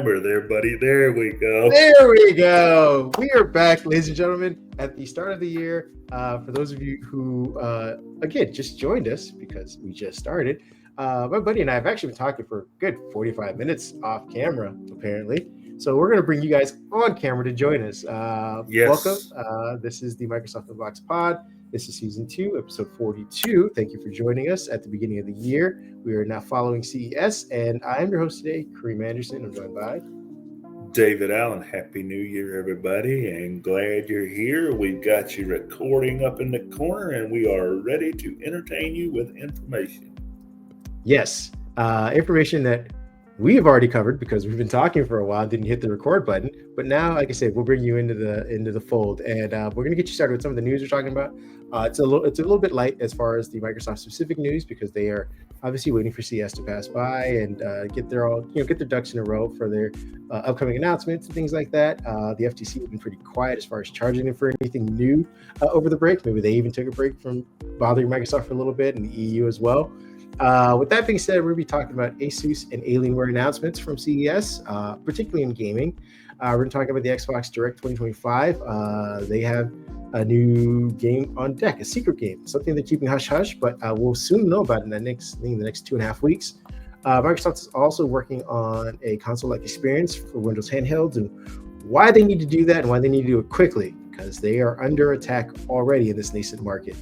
number there, buddy. There we go. There we go. We are back, ladies and gentlemen, at the start of the year. For those of you who, again, just joined us because we just started, my buddy and I have actually been talking for a good 45 minutes off camera, apparently. So we're going to bring you guys on camera to join us. Yes. Welcome. This is the Microsoft Unboxed Pod. This is season 2, episode 42. Thank you for joining us at the beginning of the year. We are now following CES, and I am your host today, Kareem Anderson. I'm joined by David Allen. Happy New Year, everybody, and glad you're here. We've got you recording up in the corner, and we are ready to entertain you with information. Yes, information that we have already covered because we've been talking for a while, didn't hit the record button. But now, like I said, we'll bring you into the fold, and we're going to get you started with some of the news we're talking about. It's a little bit light as far as the Microsoft specific news because they are obviously waiting for CES to pass by and get their ducks in a row for their upcoming announcements and things like that. The FTC has been pretty quiet as far as charging them for anything new over the break. Maybe they even took a break from bothering Microsoft for a little bit, and the EU as well. With that being said, we're going to be talking about ASUS and Alienware announcements from CES, particularly in gaming. We're going to talk about the Xbox Direct 2025. They have a new game on deck, a secret game, something they're keeping hush-hush, but we'll soon know about it in the next 2.5 weeks. Microsoft is also working on a console-like experience for Windows handhelds, and why they need to do that and why they need to do it quickly, because they are under attack already in this nascent market.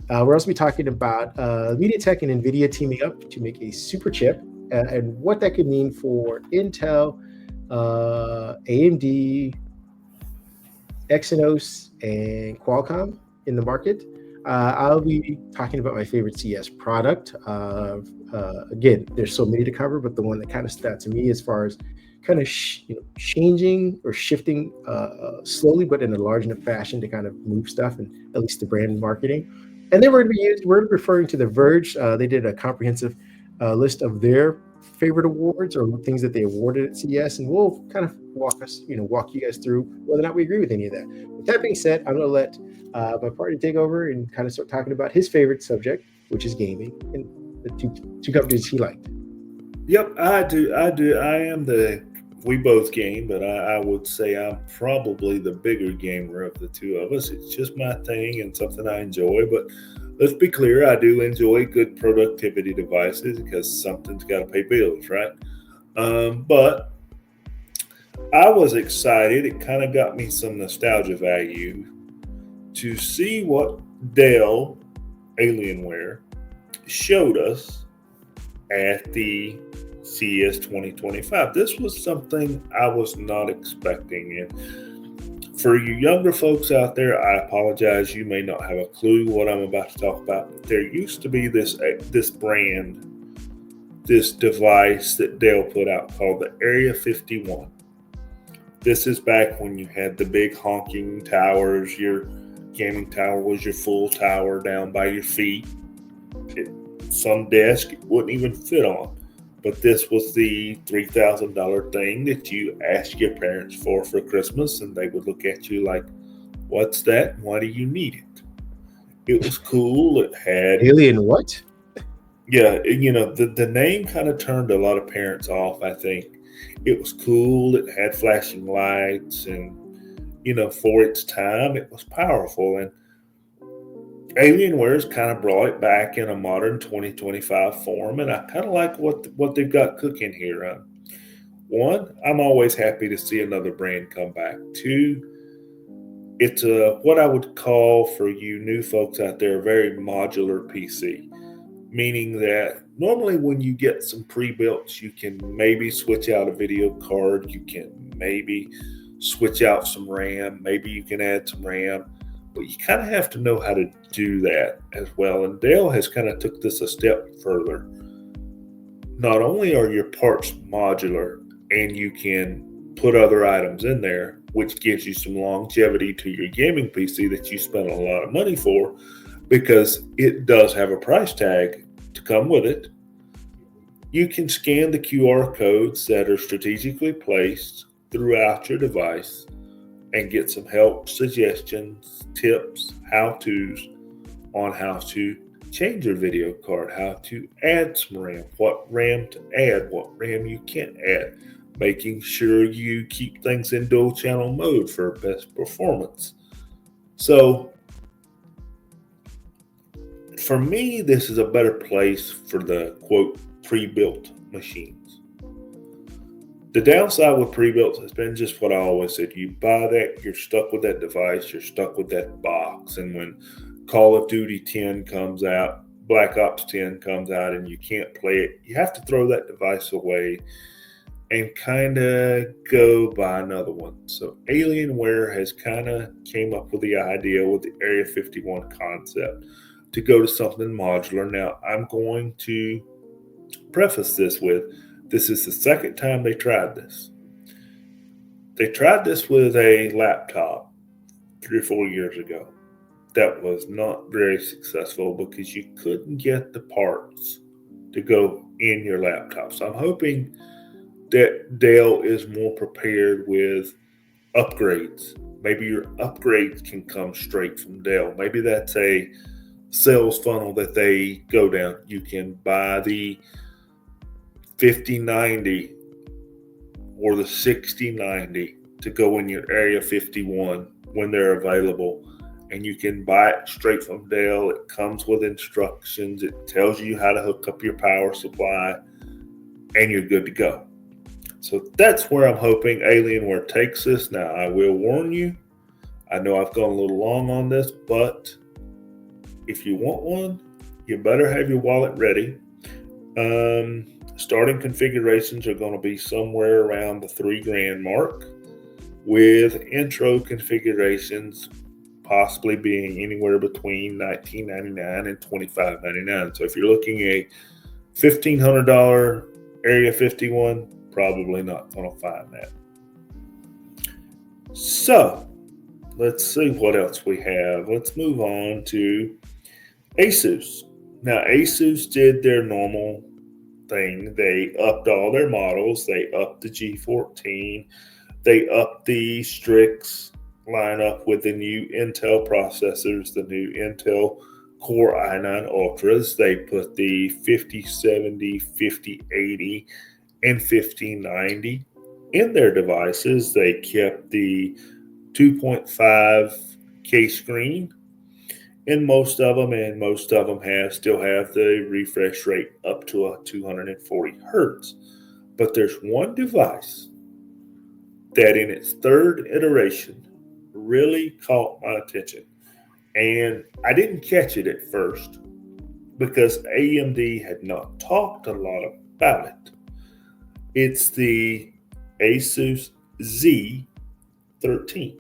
We're also be talking about MediaTek and NVIDIA teaming up to make a super chip and what that could mean for Intel, AMD, Exynos, and Qualcomm in the market. I'll be talking about my favorite CES product. Again, there's so many to cover, but the one that kind of stood out to me as far as kind of changing or shifting slowly, but in a large enough fashion to kind of move stuff and at least the brand marketing. And then we're referring to The Verge. They did a comprehensive list of their favorite awards or things that they awarded at CES, and we'll kind of walk you guys through whether or not we agree with any of that. With that being said, I'm going to let my partner take over and kind of start talking about his favorite subject, which is gaming, and the two companies he liked. Yep, I do. We both game, but I would say I'm probably the bigger gamer of the two of us. It's just my thing and something I enjoy. But let's be clear, I do enjoy good productivity devices because something's got to pay bills, right? But I was excited. It kind of got me some nostalgia value to see what Dell Alienware showed us at the CES 2025. This was something I was not expecting. And for you younger folks out there, I apologize. You may not have a clue what I'm about to talk about. There used to be this brand, this device that Dell put out called the Area 51. This is back when you had the big honking towers. Your gaming tower was your full tower down by your feet. Some desk it wouldn't even fit on. But this was the $3,000 thing that you asked your parents for Christmas, and they would look at you like, what's that? Why do you need it? It was cool. It had... Alien what? Yeah, the name kind of turned a lot of parents off, I think. It was cool. It had flashing lights, and, for its time, it was powerful. And Alienware's kind of brought it back in a modern 2025 form, and I kind of like what they've got cooking here. One, I'm always happy to see another brand come back. Two, it's what I would call for you new folks out there a very modular PC, meaning that normally when you get some pre-built, you can maybe switch out a video card, you can maybe switch out some RAM, maybe you can add some RAM. But you kind of have to know how to do that as well. And Dell has kind of took this a step further. Not only are your parts modular and you can put other items in there, which gives you some longevity to your gaming PC that you spent a lot of money for, because it does have a price tag to come with it. You can scan the QR codes that are strategically placed throughout your device and get some help, suggestions, tips, how-tos on how to change your video card, how to add some RAM, what RAM to add, what RAM you can't add. making sure you keep things in dual channel mode for best performance. So for me, this is a better place for the quote pre-built machines. The downside with pre-built has been just what I always said. You buy that, you're stuck with that device, you're stuck with that box. And when Call of Duty 10 comes out, Black Ops 10 comes out, and you can't play it, you have to throw that device away and kind of go buy another one. So Alienware has kind of came up with the idea with the Area 51 concept to go to something modular. Now, I'm going to preface this with, this is the second time they tried this. They tried this with a laptop 3 or 4 years ago. That was not very successful because you couldn't get the parts to go in your laptop. So I'm hoping that Dell is more prepared with upgrades. Maybe your upgrades can come straight from Dell. Maybe that's a sales funnel that they go down. You can buy the 5090 or the 6090 to go in your Area 51 when they're available. And you can buy it straight from Dell. It comes with instructions. It tells you how to hook up your power supply, and you're good to go. So that's where I'm hoping Alienware takes this. Now, I will warn you, I know I've gone a little long on this, but if you want one, you better have your wallet ready. Starting configurations are going to be somewhere around the $3,000 mark, with intro configurations possibly being anywhere between $19.99 and $25.99. So if you're looking at a $1,500 Area 51, probably not going to find that. So let's see what else we have. Let's move on to ASUS. Now, ASUS did their normal thing. They upped all their models. They upped the G14. They upped the Strix lineup with the new Intel processors, the new Intel Core i9 Ultras. They put the 5070, 5080, and 5090 in their devices. They kept the 2.5K screen in most of them, and most of them still have the refresh rate up to 240 hertz. But there's one device that in its third iteration really caught my attention. And I didn't catch it at first because AMD had not talked a lot about it. It's the ASUS Z13.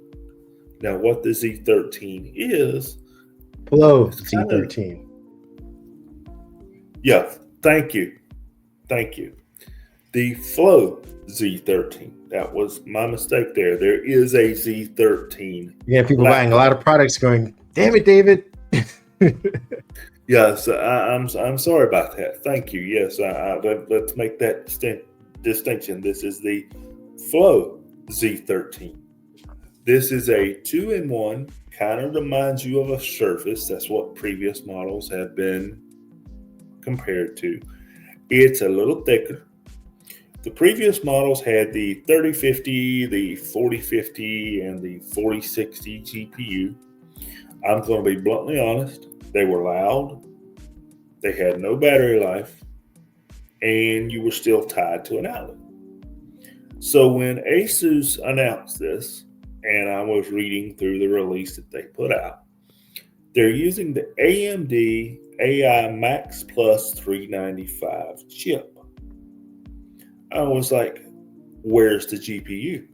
Now, what the Z13 is... Hello, Z13. Yeah, thank you. The Flow Z13. That was my mistake there. There is a Z13. Yeah, people buying a lot of products going, damn it, David. Yes, I'm sorry about that. Thank you. Yes, let's make that distinction. This is the Flow Z13. This is a 2-in-1, kind of reminds you of a Surface. That's what previous models have been compared to. It's a little thicker. The previous models had the 3050, the 4050, and the 4060 GPU. I'm going to be bluntly honest. They were loud. They had no battery life. And you were still tied to an outlet. So when ASUS announced this, and I was reading through the release that they put out, they're using the AMD AI Max Plus 395 chip. I was like, where's the GPU?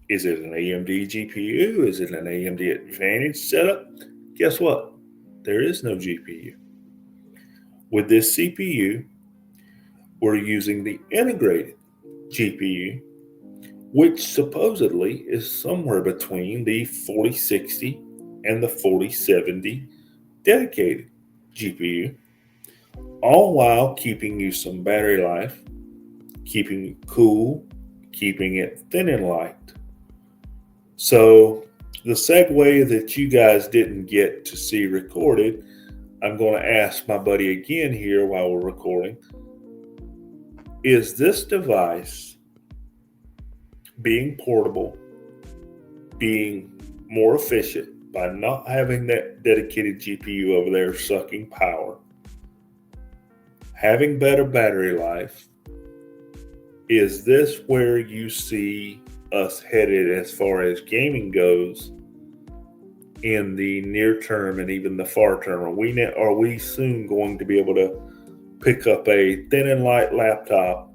Is it an AMD GPU? Is it an AMD Advantage setup? Guess what? There is no GPU. With this CPU, we're using the integrated GPU, which supposedly is somewhere between the 4060 and the 4070 dedicated GPU, all while keeping you some battery life, keeping it cool, keeping it thin and light. So the segue that you guys didn't get to see recorded, I'm going to ask my buddy again here while we're recording. is this device being portable, being more efficient by not having that dedicated GPU over there sucking power, having better battery life? Is this where you see us headed as far as gaming goes in the near term and even the far term? Are we soon going to be able to pick up a thin and light laptop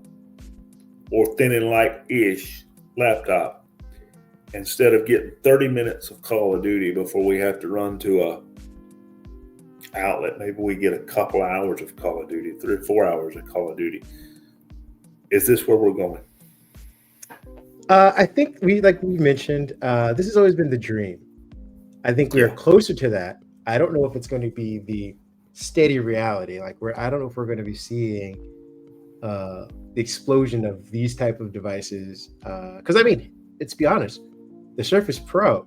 or thin and light-ish laptop instead of getting 30 minutes of Call of Duty before we have to run to a outlet? Maybe we get a couple hours of Call of Duty, 3 or 4 hours of Call of Duty. Is this where we're going? I think like we mentioned, this has always been the dream. I think we are closer to that. I don't know if it's going to be the steady reality. Like I don't know if we're going to be seeing the explosion of these type of devices. Because I mean, let's be honest, the Surface Pro,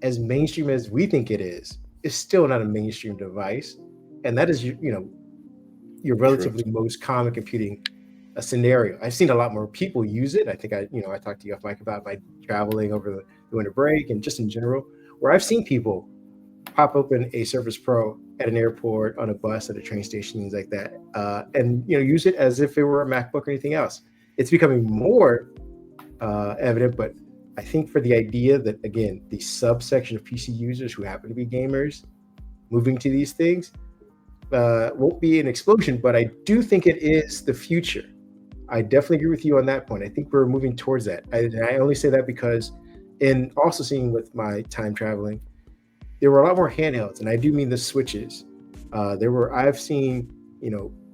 as mainstream as we think it is still not a mainstream device, and that is your relatively most common computing scenario. I've seen a lot more people use it. I think I talked to you off mic about my traveling over the winter break and just in general, where I've seen people pop open a Surface Pro at an airport, on a bus, at a train station, things like that, and use it as if it were a MacBook or anything else. It's becoming more evident, but I think for the idea that, again, the subsection of PC users who happen to be gamers moving to these things won't be an explosion, but I do think it is the future. I definitely agree with you on that point. I think we're moving towards that. I only say that because, in also seeing with my time traveling, there were a lot more handhelds, and I do mean the switches. I've seen,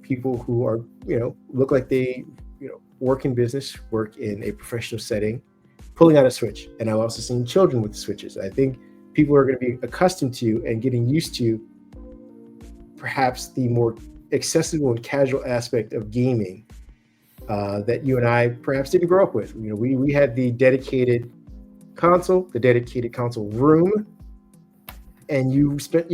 people who are, look like they, work in business, work in a professional setting, pulling out a switch. And I've also seen children with switches. I think people are going to be accustomed to and getting used to perhaps the more accessible and casual aspect of gaming that you and I perhaps didn't grow up with. We had the dedicated console room, and you spent,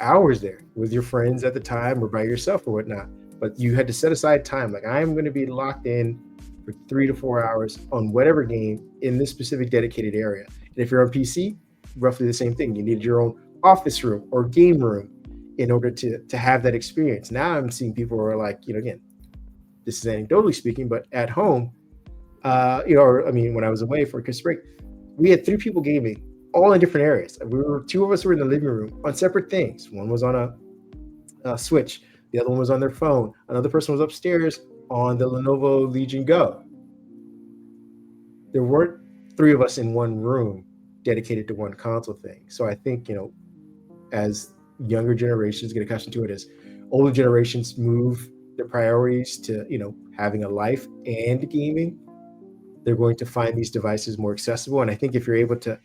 hours there with your friends at the time or by yourself or whatnot. But you had to set aside time. Like, I'm going to be locked in for 3 to 4 hours on whatever game in this specific dedicated area. And if you're on PC, roughly the same thing. You need your own office room or game room in order to have that experience. Now I'm seeing people who are like, again, this is anecdotally speaking, but at home, when I was away for Christmas break, we had 3 people gaming, all in different areas. 2 of us were in the living room on separate things. One was on a Switch. The other one was on their phone. Another person was upstairs on the Lenovo Legion Go. There weren't 3 of us in one room dedicated to one console thing. So I think, as younger generations get accustomed to it, as older generations move their priorities to, having a life and gaming, they're going to find these devices more accessible. And I think if you're able to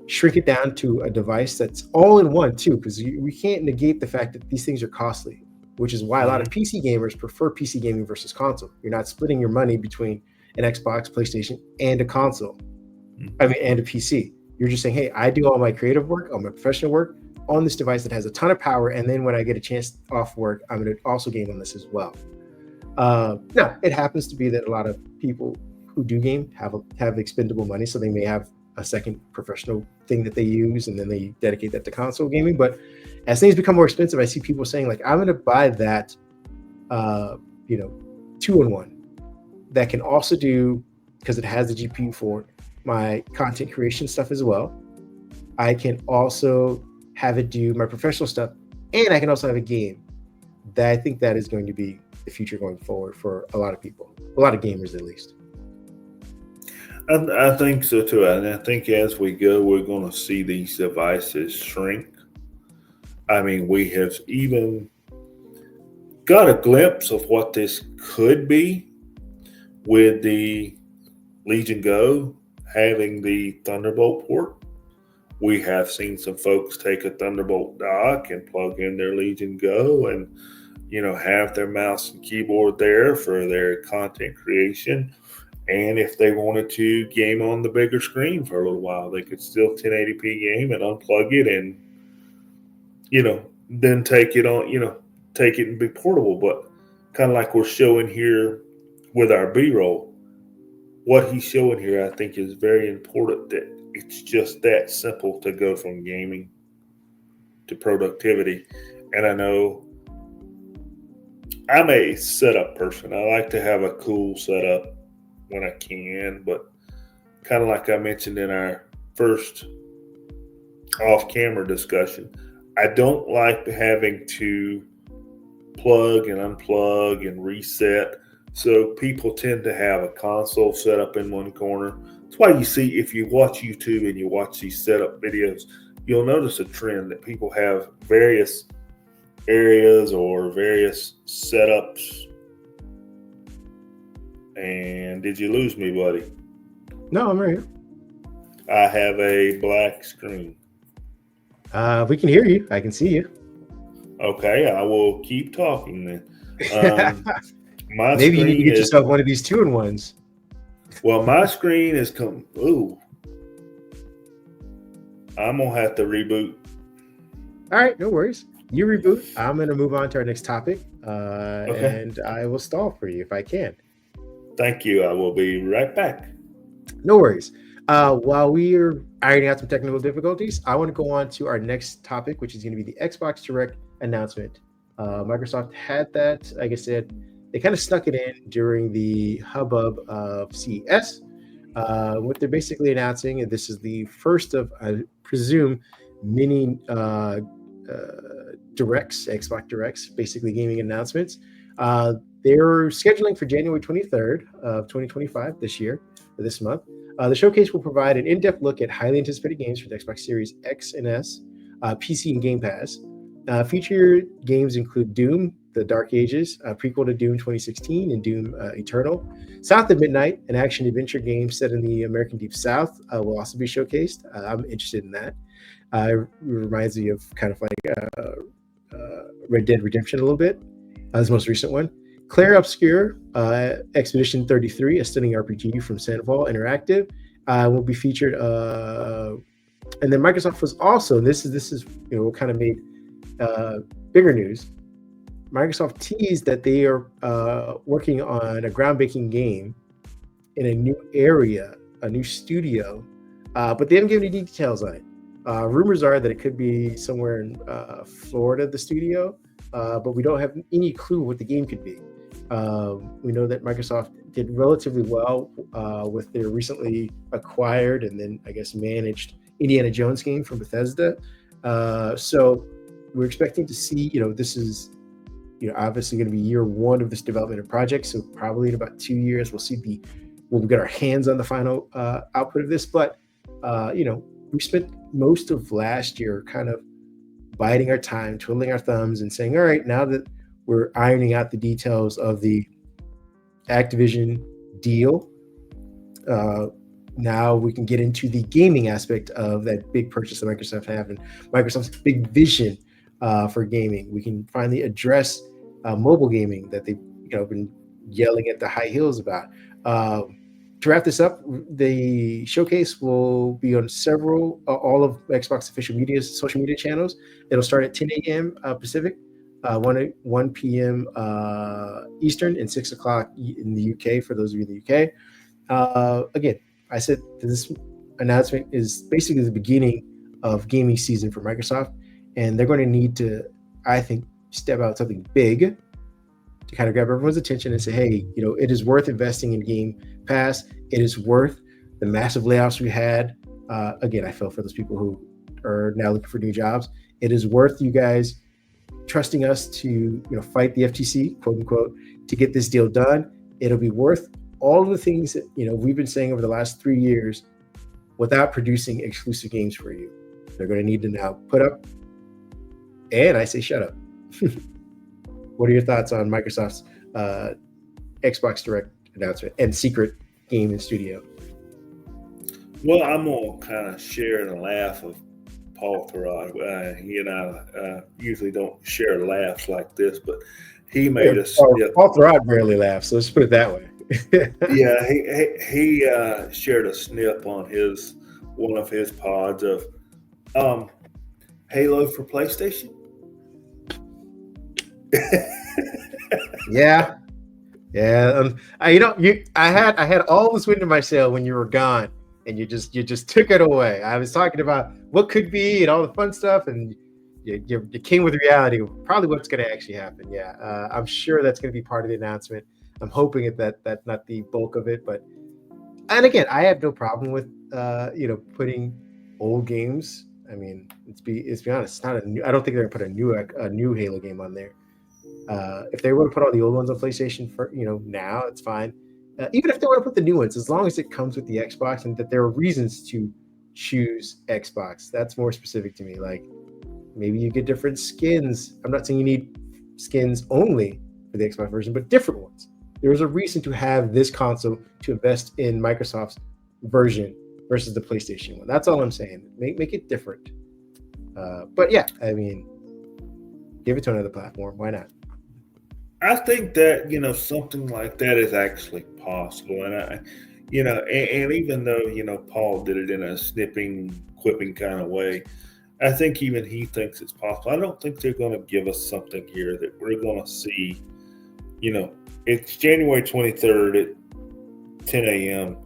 shrink it down to a device that's all in one too, because we can't negate the fact that these things are costly, which is why a lot of PC gamers prefer PC gaming versus console. You're not splitting your money between an Xbox, PlayStation, and a console. And a PC. You're just saying, hey, I do all my creative work, all my professional work on this device that has a ton of power. And then when I get a chance off work, I'm going to also game on this as well. Now, it happens to be that a lot of people who do game have expendable money, so they may have a second professional thing that they use, and then they dedicate that to console gaming. But as things become more expensive, I see people saying, like, I'm going to buy that, 2-in-1 that can also do, because it has the GPU for my content creation stuff as well. I can also have it do my professional stuff, and I can also have a game. That I think that is going to be the future going forward for a lot of people, a lot of gamers at least. I think so too, and I think as we go, we're going to see these devices shrink. I mean, we have even got a glimpse of what this could be with the Legion Go having the Thunderbolt port. We have seen some folks take a Thunderbolt dock and plug in their Legion Go and, have their mouse and keyboard there for their content creation. And if they wanted to game on the bigger screen for a little while, they could still 1080p game and unplug it and, then take it on, take it and be portable. But kind of like we're showing here with our B-roll. What he's showing here, I think, is very important, that it's just that simple to go from gaming to productivity. And I know I'm a setup person. I like to have a cool setup when I can, but kind of like I mentioned in our first off-camera discussion, I don't like having to plug and unplug and reset. So people tend to have a console set up in one corner. That's why you see, if you watch YouTube and you watch these setup videos, you'll notice a trend that people have various areas or various setups. And did you lose me, buddy? No, I'm right here. I have a black screen. We can hear you. I can see you. Okay, I will keep talking then. Maybe you need to get yourself one of these 2-in-1s. Well, my screen is ooh. I'm gonna have to reboot. All right, no worries. You reboot. I'm gonna move on to our next topic, Okay. and I will stall for you if I can. Thank you. I will be right back. No worries. While we are ironing out some technical difficulties, I want to go on to our next topic, which is going to be the Xbox Direct announcement. Microsoft had that, like I said, they kind of snuck it in during the hubbub of CES. What they're basically announcing, and this is the first of, I presume, many directs, Xbox Directs, basically gaming announcements. They're scheduling for January 23rd of 2025 this month. The showcase will provide an in-depth look at highly anticipated games for the Xbox Series X and S, PC, and Game Pass. Featured games include Doom, The Dark Ages, a prequel to Doom 2016, and Doom Eternal. South of Midnight, an action-adventure game set in the American Deep South, will also be showcased. I'm interested in that. It reminds me of kind of like Red Dead Redemption a little bit, as the most recent one. Claire Obscure, Expedition 33, a stunning RPG from Sandoval Interactive, will be featured. And then Microsoft was also, this is what kind of made bigger news. Microsoft teased that they are working on a groundbreaking game in a new area, a new studio, but they haven't given any details on it. Rumors are that it could be somewhere in Florida, the studio, but we don't have any clue what the game could be. We know that Microsoft did relatively well with their recently acquired and then, I guess, managed Indiana Jones game from Bethesda. So we're expecting to see, this is, obviously going to be year one of this development project. So probably in about 2 years, we'll get our hands on the final output of this. But, we spent most of last year kind of biding our time, twiddling our thumbs and saying, all right, now that we're ironing out the details of the Activision deal, now we can get into the gaming aspect of that big purchase that Microsoft have and Microsoft's big vision for gaming. We can finally address mobile gaming that they've been yelling at the high heels about. To wrap this up, the showcase will be on all of Xbox official social media channels. It'll start at 10 a.m. Pacific, 1 p.m. Eastern, and 6 o'clock in the UK for those of you in the UK. Again, I said this announcement is basically the beginning of gaming season for Microsoft, and they're going to need to, I think, step out something big to kind of grab everyone's attention and say, hey, it is worth investing in Game Pass. It is worth the massive layoffs we had. Again, I feel for those people who are now looking for new jobs. It is worth you guys trusting us to fight the FTC, quote unquote, to get this deal done. It'll be worth all of the things that we've been saying over the last 3 years without producing exclusive games for you. They're going to need to now put up, and I say shut up. What are your thoughts on Microsoft's Xbox Direct announcement and secret game in studio? Well, I'm going to kind of share the laugh of Paul Thurrott. He and I usually don't share laughs like this, but he made us. Paul Thurrott barely laughs, so let's put it that way. Yeah, he shared a snip on one of his pods of Halo for PlayStation. Yeah, Yeah, I had all this wind in my sail when you were gone, and you just took it away. I was talking about what could be and all the fun stuff, and you came with reality of probably what's going to actually happen. Yeah, I'm sure that's going to be part of the announcement. I'm hoping that's not the bulk of it, but and again, I have no problem with putting old games. I mean, let's be honest, it's not a new. I don't think they're gonna put a new Halo game on there. If they want to put all the old ones on PlayStation for now, it's fine. Even if they want to put the new ones, as long as it comes with the Xbox and that there are reasons to choose Xbox, that's more specific to me. Like maybe you get different skins. I'm not saying you need skins only for the Xbox version, but different ones. There is a reason to have this console to invest in Microsoft's version versus the PlayStation one. That's all I'm saying. Make it different. But yeah, I mean, give it to another platform. Why not? I think that something like that is actually possible, and and even though Paul did it in a snipping, quipping kind of way, I think even he thinks it's possible. I don't think they're going to give us something here that we're going to see. It's January 23rd at 10 a.m.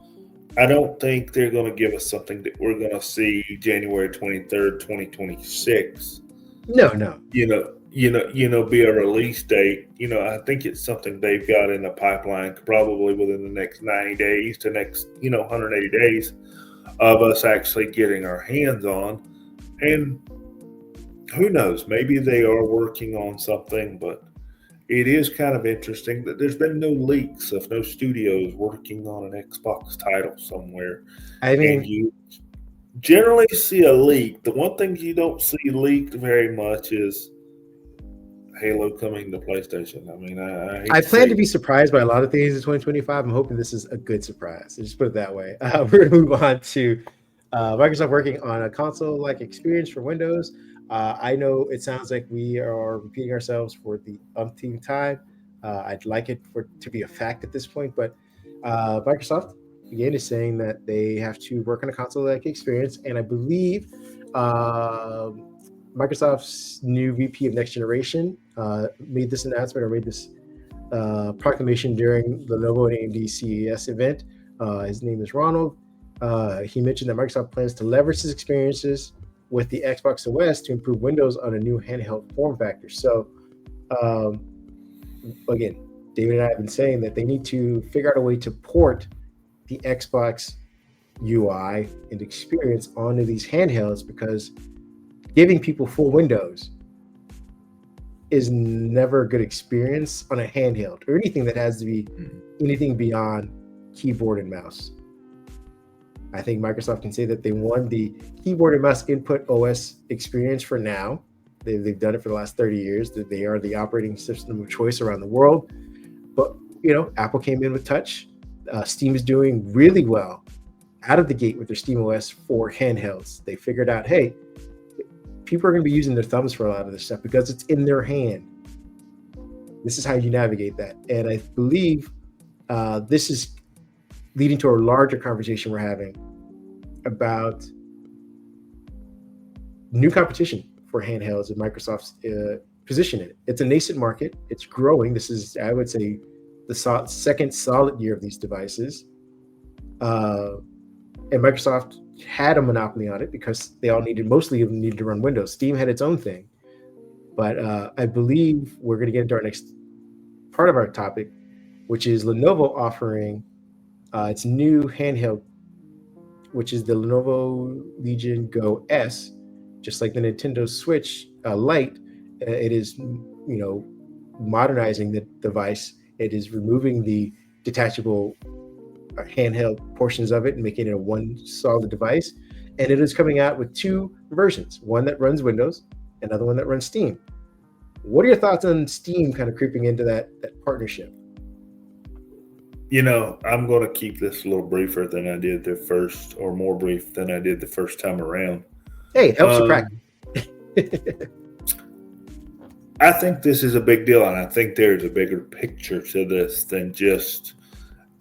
I don't think they're going to give us something that we're going to see January 23rd, 2026. No, no. Be a release date. I think it's something they've got in the pipeline, probably within the next 90 days to next 180 days of us actually getting our hands on. And who knows, maybe they are working on something, but it is kind of interesting that there's been no leaks of no studios working on an Xbox title somewhere. I And mean, you generally see a leak. The one thing you don't see leaked very much is Halo coming to PlayStation. I mean, I hate I to plan say to be surprised by a lot of things in 2025. I'm hoping this is a good surprise. Just put it that way. We're going to move on to Microsoft working on a console-like experience for Windows. I know it sounds like we are repeating ourselves for the umpteenth time. I'd like it to be a fact at this point, but Microsoft again is saying that they have to work on a console-like experience, and I believe Microsoft's new VP of Next Generation made this announcement or made this proclamation during the Lenovo and AMD CES event. His name is Ronald. He mentioned that Microsoft plans to leverage his experiences with the Xbox OS to improve Windows on a new handheld form factor. So, um, again, David and I have been saying that they need to figure out a way to port the Xbox UI and experience onto these handhelds because giving people full Windows is never a good experience on a handheld or anything that has to be anything beyond keyboard and mouse. I think Microsoft can say that they won the keyboard and mouse input OS experience for now. They've done it for the last 30 years. That they are the operating system of choice around the world. But Apple came in with touch. Steam is doing really well out of the gate with their Steam OS for handhelds. They figured out, hey, people are going to be using their thumbs for a lot of this stuff because it's in their hand. This is how you navigate that. And I believe this is leading to a larger conversation we're having about new competition for handhelds and Microsoft's position in it. It's a nascent market. It's growing. This is, I would say, the second solid year of these devices. And Microsoft had a monopoly on it because they all mostly needed to run Windows. Steam had its own thing. But I believe we're going to get into our next part of our topic, which is Lenovo offering its new handheld, which is the Lenovo Legion Go S. Just like the Nintendo Switch Lite, it is modernizing the device. It is removing the detachable handheld portions of it and making it a one solid device. And it is coming out with two versions, one that runs Windows, another one that runs Steam. What are your thoughts on Steam kind of creeping into that partnership? I'm going to keep this a little briefer than I did the first, or more brief than I did the first time around. Hey, it helps you practice. I think this is a big deal, and I think there's a bigger picture to this than just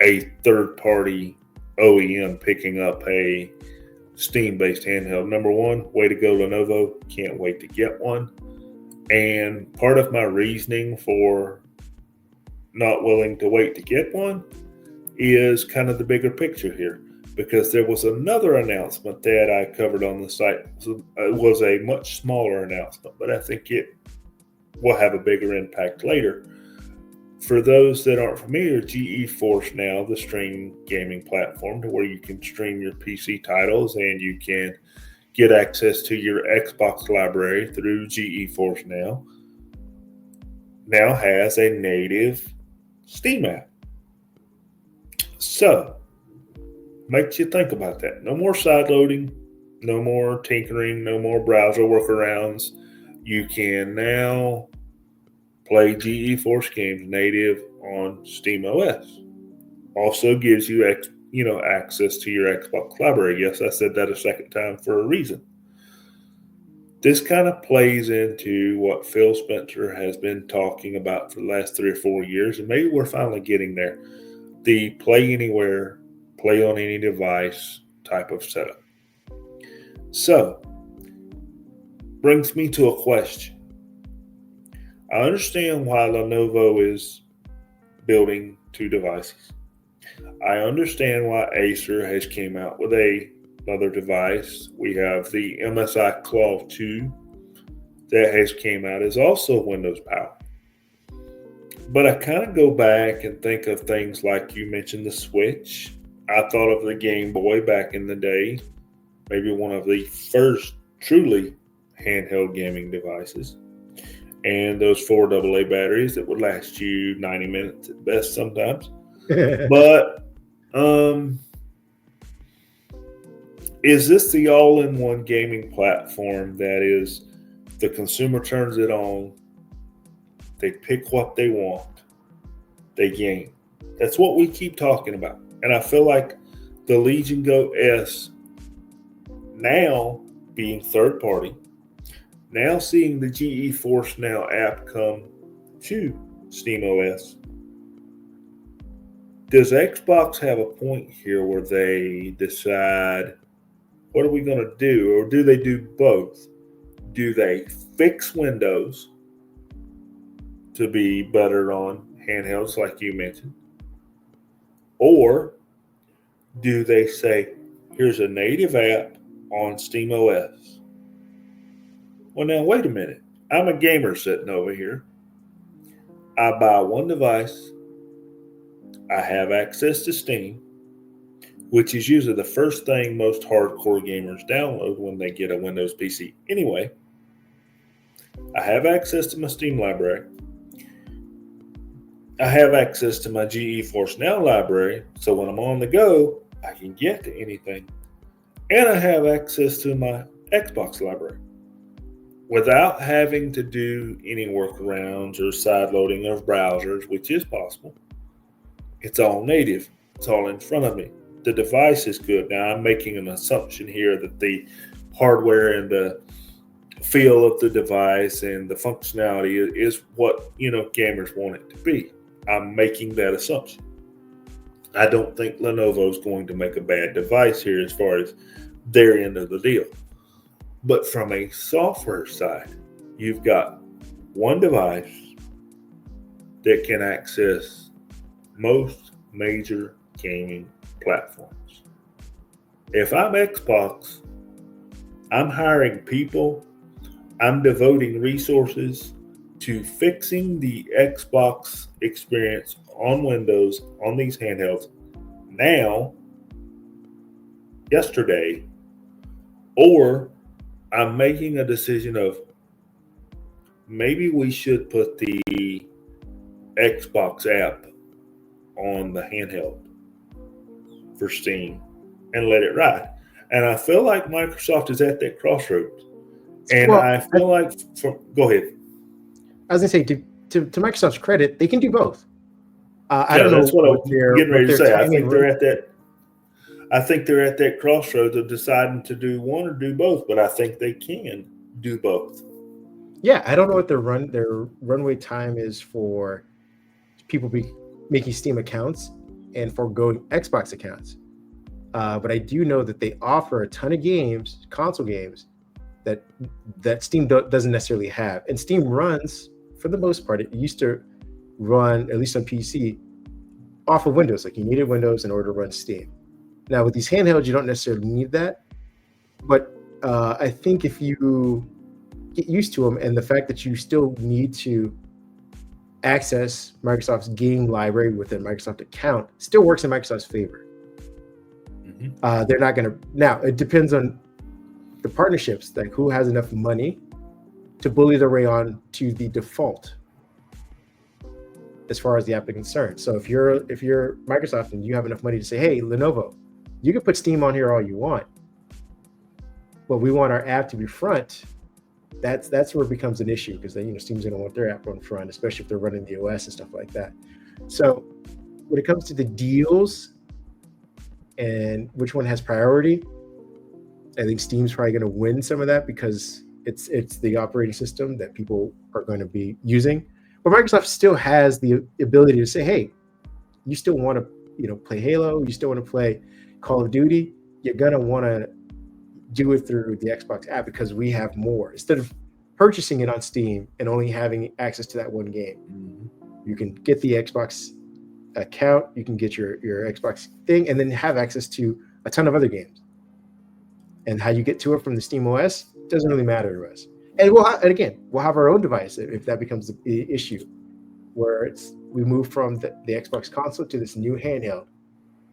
a third-party OEM picking up a Steam-based handheld. Number one, way to go, Lenovo. Can't wait to get one. And part of my reasoning for not willing to wait to get one is kind of the bigger picture here, because there was another announcement that I covered on the site. It was a much smaller announcement, but I think it will have a bigger impact later. For those that aren't familiar, GeForce Now, the stream gaming platform to where you can stream your PC titles and you can get access to your Xbox library through GeForce now has a native Steam app. So, makes you think about that. No more side loading, no more tinkering, no more browser workarounds. You can now play GeForce games native on Steam OS. Also gives you access to your Xbox library. Yes, I said that a second time for a reason. This kind of plays into what Phil Spencer has been talking about for the last 3 or 4 years, and maybe we're finally getting there. The play anywhere, play on any device type of setup. So, brings me to a question. I understand why Lenovo is building 2 devices. I understand why Acer has came out with another device. We have the MSI Claw 2 that has came out is also Windows powered. But I kind of go back and think of things like you mentioned the Switch. I thought of the Game Boy back in the day, maybe one of the first truly handheld gaming devices. And those 4 AA batteries that would last you 90 minutes at best sometimes. But is this the all-in-one gaming platform that is the consumer turns it on, they pick what they want, they game? That's what we keep talking about. And I feel like the Legion Go S now being third party, now seeing the GeForce Now app come to SteamOS, does Xbox have a point here where they decide, what are we going to do? Or do they do both? Do they fix Windows to be better on handhelds like you mentioned? Or do they say, here's a native app on SteamOS? Well, now, wait a minute. I'm a gamer sitting over here. I buy one device. I have access to Steam, which is usually the first thing most hardcore gamers download when they get a Windows PC anyway. I have access to my Steam library. I have access to my GeForce Now library, so when I'm on the go, I can get to anything. And I have access to my Xbox library without having to do any workarounds or side loading of browsers, which is possible. It's all native. It's all in front of me. The device is good. Now, I'm making an assumption here that the hardware and the feel of the device and the functionality is what, gamers want it to be. I'm making that assumption. I don't think Lenovo is going to make a bad device here as far as their end of the deal. But from a software side, you've got one device that can access most major gaming platforms. If I'm Xbox, I'm hiring people, I'm devoting resources to fixing the Xbox experience on Windows on these handhelds now, yesterday, or I'm making a decision of maybe we should put the Xbox app on the handheld for Steam and let it ride. And I feel like Microsoft is at that crossroads. And I feel like, go ahead. I was going to say, to Microsoft's credit, they can do both. I don't know. That's what I'm getting ready to say. I think they're at that crossroads of deciding to do one or do both, but I think they can do both. Yeah, I don't know what their runway time is for people making Steam accounts and foregoing Xbox accounts. But I do know that they offer a ton of games, console games, that Steam doesn't necessarily have. And Steam runs, for the most part, it used to run, at least on PC, off of Windows. Like you needed Windows in order to run Steam. Now with these handhelds, you don't necessarily need that, but I think if you get used to them, and the fact that you still need to access Microsoft's game library with a Microsoft account still works in Microsoft's favor. They're not going to, now it depends on the partnerships, like who has enough money to bully their way on to the default as far as the app is concerned. So if you're Microsoft and you have enough money to say, hey, Lenovo, you can put Steam on here all you want, but we want our app to be front. That's where it becomes an issue, because then Steam's going to want their app on front, especially if they're running the OS and stuff like that. So when it comes to the deals and which one has priority, I think Steam's probably going to win some of that because it's the operating system that people are going to be using. But Microsoft still has the ability to say, hey, you still want to play Halo, you still want to play Call of Duty, you're going to want to do it through the Xbox app because we have more. Instead of purchasing it on Steam and only having access to that one game, you can get the Xbox account, you can get your Xbox thing, and then have access to a ton of other games. And how you get to it from the Steam OS doesn't really matter to us. And we'll have our own device if that becomes the issue, where we move from the Xbox console to this new handheld.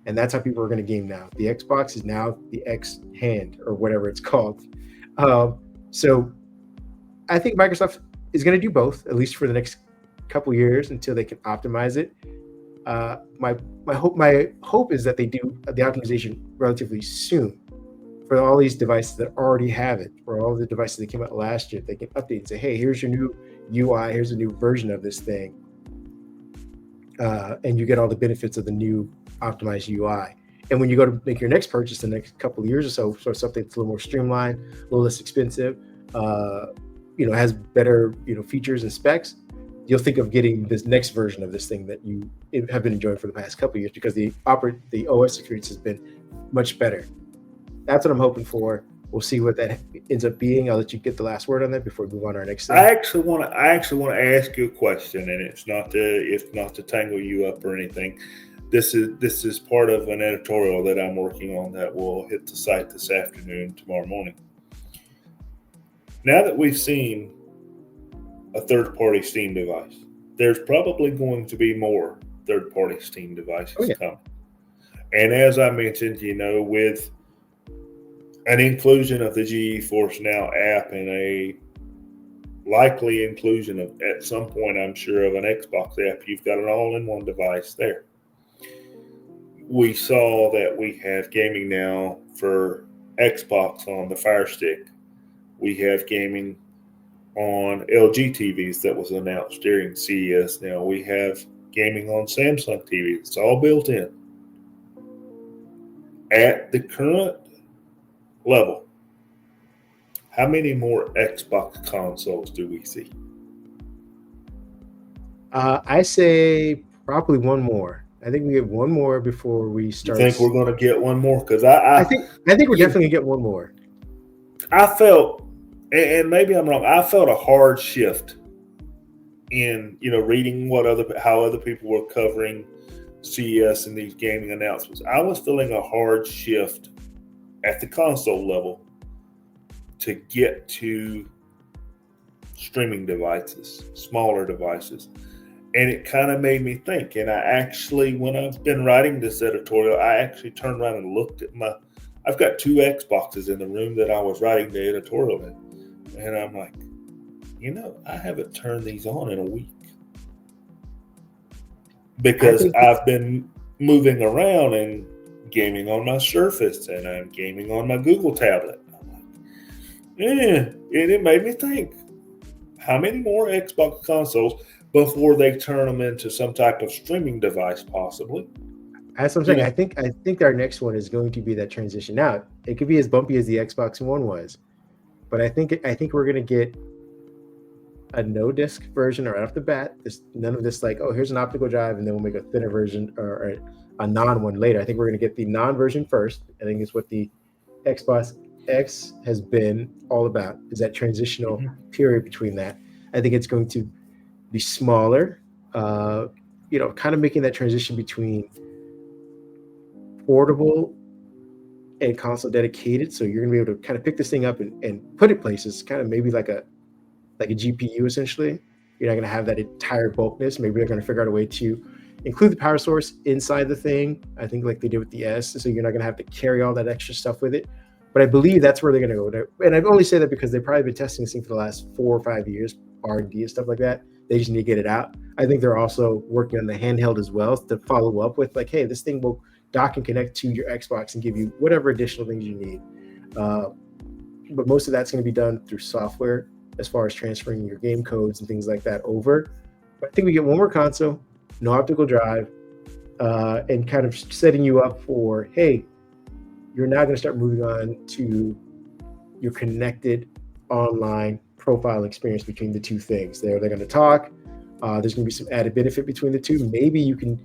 And that's how people are going to game now. The Xbox is now the X hand, or whatever it's called. So I think Microsoft is going to do both, at least for the next couple years, until they can optimize it. My hope is that they do the optimization relatively soon for all these devices that already have it, or all the devices that came out last year. They can update and say, hey, here's your new UI, here's a new version of this thing. And you get all the benefits of the new optimized UI. And when you go to make your next purchase the next couple of years or so, for something that's a little more streamlined, a little less expensive, has better features and specs, you'll think of getting this next version of this thing that you have been enjoying for the past couple of years, because the OS experience has been much better. That's what I'm hoping for. We'll see what that ends up being. I'll let you get the last word on that before we move on to our next thing. I actually want to ask you a question, and it's not to tangle you up or anything. This is part of an editorial that I'm working on that will hit the site this afternoon, tomorrow morning. Now that we've seen a third-party Steam device, there's probably going to be more third-party Steam devices coming. And as I mentioned, with an inclusion of the GeForce Now app and a likely inclusion of, at some point, I'm sure, of an Xbox app, you've got an all-in-one device there. We saw that we have gaming now for Xbox on the Fire Stick. We have gaming on LG TVs that was announced during CES. Now we have gaming on Samsung TVs. It's all built in. At the current level, how many more Xbox consoles do we see? I say probably one more. I think we get one more before we start. You think we're going to get one more? Because I think we're definitely going to get one more. I felt, and maybe I'm wrong, I felt a hard shift in reading how other people were covering CES and these gaming announcements. I was feeling a hard shift at the console level to get to streaming devices, smaller devices. And it kind of made me think. And I actually, when I've been writing this editorial, I actually turned around and looked at I've got 2 Xboxes in the room that I was writing the editorial in. And I'm like, I haven't turned these on in a week. Because I've been moving around and gaming on my Surface, and I'm gaming on my Google tablet. I'm like, and it made me think, how many more Xbox consoles before they turn them into some type of streaming device, possibly? That's what I'm saying. I think our next one is going to be that transition. Now, it could be as bumpy as the Xbox One was, but I think we're going to get a no disc version right off the bat. There's none of this like, oh, here's an optical drive, and then we'll make a thinner version or a non one later. I think we're going to get the non version first. I think it's what the Xbox X has been all about, is that transitional period between that. I think it's going to be smaller. kind of making that transition between portable and console dedicated. So you're gonna be able to kind of pick this thing up and put it places, kind of maybe like a GPU essentially. You're not gonna have that entire bulkness. Maybe they're gonna figure out a way to include the power source inside the thing. I think like they did with the S, so you're not gonna have to carry all that extra stuff with it. But I believe that's where they're gonna go. And I've only say that because they've probably been testing this thing for the last 4 or 5 years, R&D and stuff like that. They just need to get it out. I think they're also working on the handheld as well to follow up with like, hey, this thing will dock and connect to your Xbox and give you whatever additional things you need. But most of that's going to be done through software as far as transferring your game codes and things like that over. But I think we get one more console, no optical drive, and kind of setting you up for, hey, you're now going to start moving on to your connected online profile experience between the two things. They're going to talk. There's going to be some added benefit between the two. Maybe you can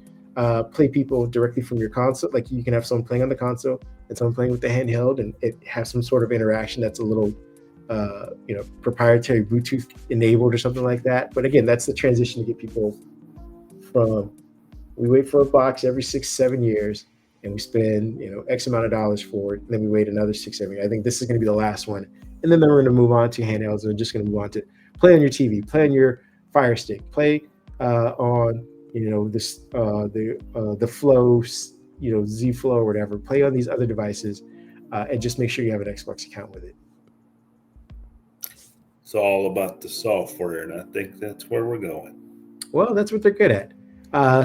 play people directly from your console. Like you can have someone playing on the console and someone playing with the handheld, and it has some sort of interaction that's a little, proprietary Bluetooth enabled or something like that. But again, that's the transition to get people from, we wait for a box every 6-7 years and we spend, X amount of dollars for it. And then we wait another 6-7 years. I think this is going to be the last one. And then we're going to move on to handhelds. We're just going to move on to play on your TV, play on your Fire Stick, play on the Flow, Z Flow or whatever. Play on these other devices, and just make sure you have an Xbox account with it. It's all about the software, and I think that's where we're going. Well, that's what they're good at.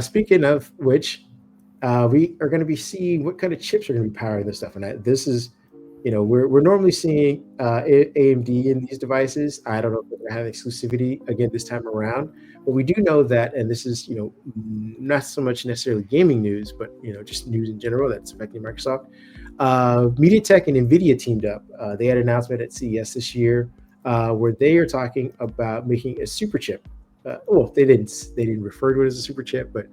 Speaking of which, we are going to be seeing what kind of chips are going to be powering this stuff. And this is, we're normally seeing AMD in these devices. I don't know if they're going to have exclusivity again this time around, but we do know that, and this is, not so much necessarily gaming news, but, just news in general that's affecting Microsoft. MediaTek and NVIDIA teamed up. They had an announcement at CES this year where they are talking about making a super chip. They didn't refer to it as a super chip, but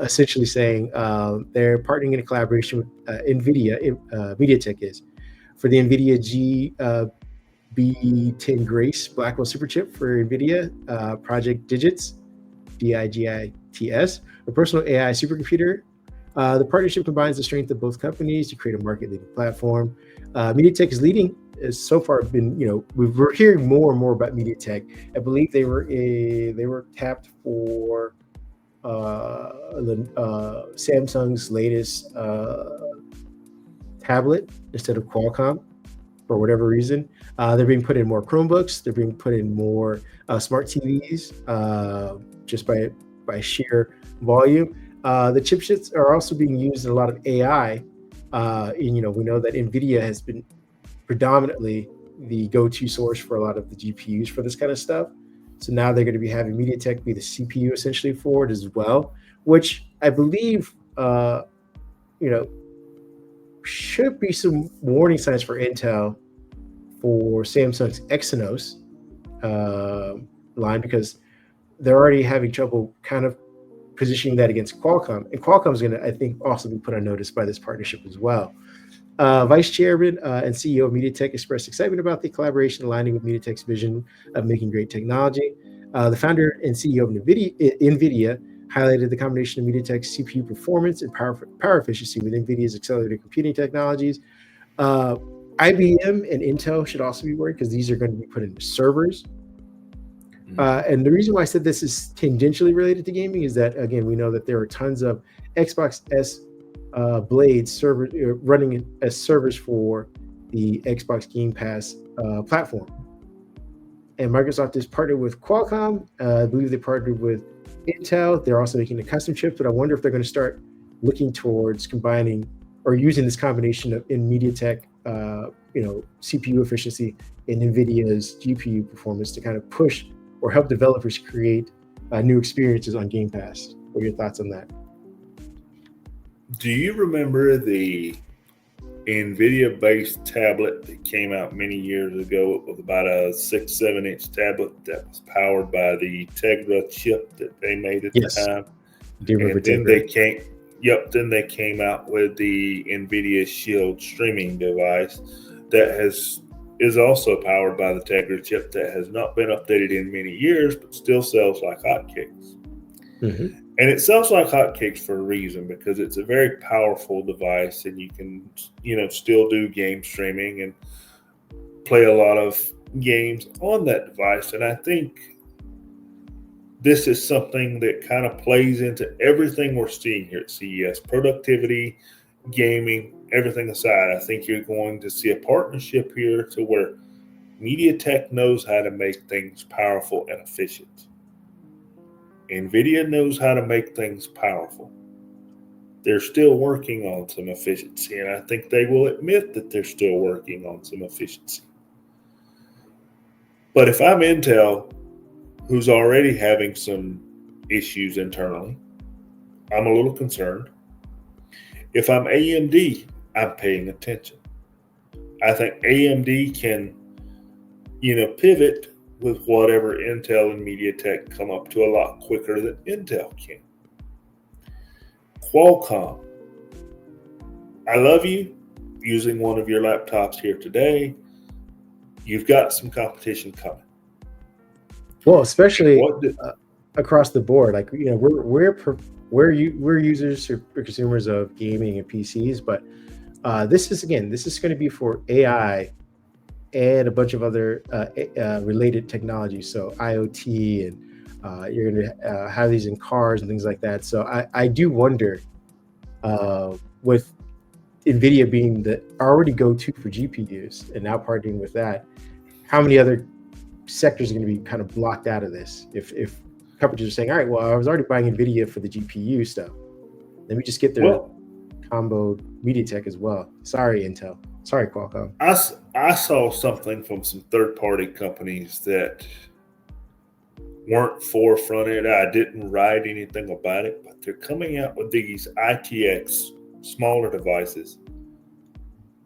essentially saying they're partnering in a collaboration with NVIDIA, MediaTek is, for the NVIDIA GB10 Grace Blackwell superchip for NVIDIA Project Digits, DIGITS, a personal AI supercomputer. The partnership combines the strength of both companies to create a market-leading platform. MediaTek is leading. Has so far been, we're hearing more and more about MediaTek. I believe they were tapped for Samsung's latest tablet instead of Qualcomm for whatever reason. They're being put in more Chromebooks. They're being put in more smart TVs just by sheer volume. The chipsets are also being used in a lot of AI. We know that NVIDIA has been predominantly the go-to source for a lot of the GPUs for this kind of stuff. So now they're going to be having MediaTek be the CPU essentially for it as well, which I believe, should be some warning signs for Intel for Samsung's Exynos line, because they're already having trouble kind of positioning that against Qualcomm. And Qualcomm is going to, I think, also be put on notice by this partnership as well. Vice Chairman and CEO of MediaTek expressed excitement about the collaboration aligning with MediaTek's vision of making great technology. The founder and CEO of NVIDIA highlighted the combination of MediaTek's CPU performance and power efficiency with NVIDIA's accelerated computing technologies. IBM and Intel should also be worried because these are going to be put into servers. And the reason why I said this is tangentially related to gaming is that, again, we know that there are tons of Xbox S Blade servers running as servers for the Xbox Game Pass platform. And Microsoft has partnered with Qualcomm. I believe they partnered with Intel. They're also making the custom chips, but I wonder if they're going to start looking towards combining or using this combination of in MediaTek, CPU efficiency and NVIDIA's GPU performance to kind of push or help developers create new experiences on Game Pass. What are your thoughts on that? Do you remember the NVIDIA-based tablet that came out many years ago? It was about a 6-7 inch tablet that was powered by the Tegra chip that they made at the time. And then they came out with the NVIDIA Shield streaming device that is also powered by the Tegra chip that has not been updated in many years, but still sells like hotcakes. Mhm. And it sells like hotcakes for a reason, because it's a very powerful device, and you can, still do game streaming and play a lot of games on that device. And I think this is something that kind of plays into everything we're seeing here at CES. Productivity, gaming, everything aside, I think you're going to see a partnership here to where MediaTek knows how to make things powerful and efficient. NVIDIA knows how to make things powerful. They're still working on some efficiency, and I think they will admit that they're still working on some efficiency. But if I'm Intel, who's already having some issues internally, I'm a little concerned. If I'm AMD, I'm paying attention. I think AMD can, pivot with whatever Intel and MediaTek come up to a lot quicker than Intel can. Qualcomm, I love you using one of your laptops here today. You've got some competition coming. Well, especially across the board, like we're users or consumers of gaming and PCs, but this is going to be for AI and a bunch of other related technologies. So IoT, and you're going to have these in cars and things like that. So I do wonder, with NVIDIA being the already go-to for GPUs and now partnering with that, how many other sectors are going to be kind of blocked out of this? If companies are saying, all right, well, I was already buying NVIDIA for the GPU stuff, let me just get their combo MediaTek as well. Sorry, Intel. Sorry, Qualcomm. I saw something from some third-party companies that weren't forefronted. I didn't write anything about it, but they're coming out with these ITX smaller devices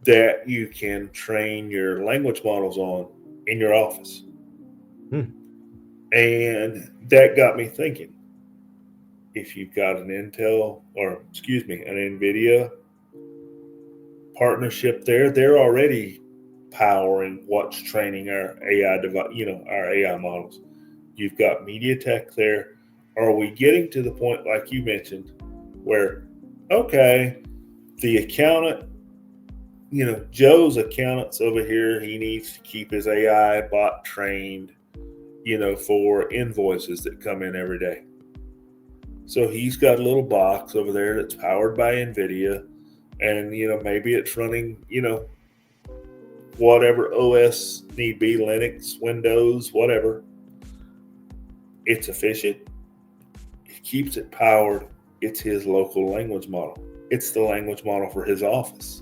that you can train your language models on in your office. And that got me thinking, if you've got an an NVIDIA partnership there, they're already powering what's training our AI our AI models. You've got MediaTek there. Are we getting to the point, like you mentioned, where, okay, the accountant, Joe's accountant's over here, he needs to keep his AI bot trained, for invoices that come in every day. So he's got a little box over there that's powered by NVIDIA, and, maybe it's running, whatever OS need be, Linux, Windows, whatever. It's efficient. It keeps it powered. It's his local language model. It's the language model for his office.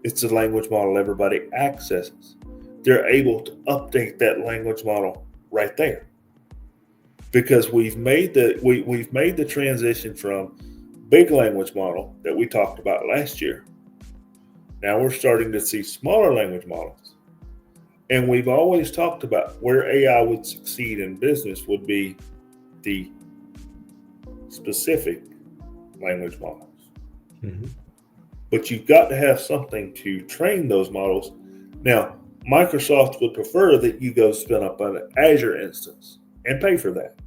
It's the language model everybody accesses. They're able to update that language model right there, because we've made the transition from big language model that we talked about last year. Now we're starting to see smaller language models, and we've always talked about where AI would succeed in business would be the specific language models. But you've got to have something to train those models. Now, Microsoft would prefer that you go spin up an Azure instance and pay for that.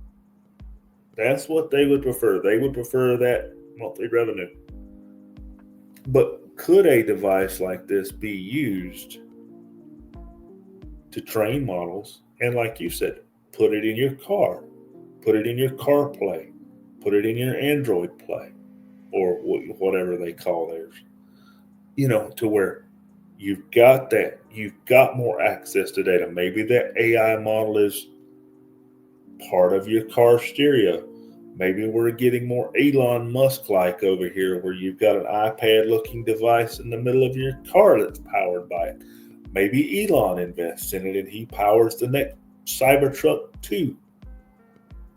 That's what they would prefer. They would prefer that monthly revenue. But could a device like this be used to train models? And like you said, put it in your car, put it in your CarPlay, put it in your Android Play, or whatever they call theirs, to where you've got that. You've got more access to data. Maybe that AI model is part of your car stereo. Maybe we're getting more Elon Musk-like over here, where you've got an iPad-looking device in the middle of your car that's powered by it. Maybe Elon invests in it and he powers the next Cybertruck 2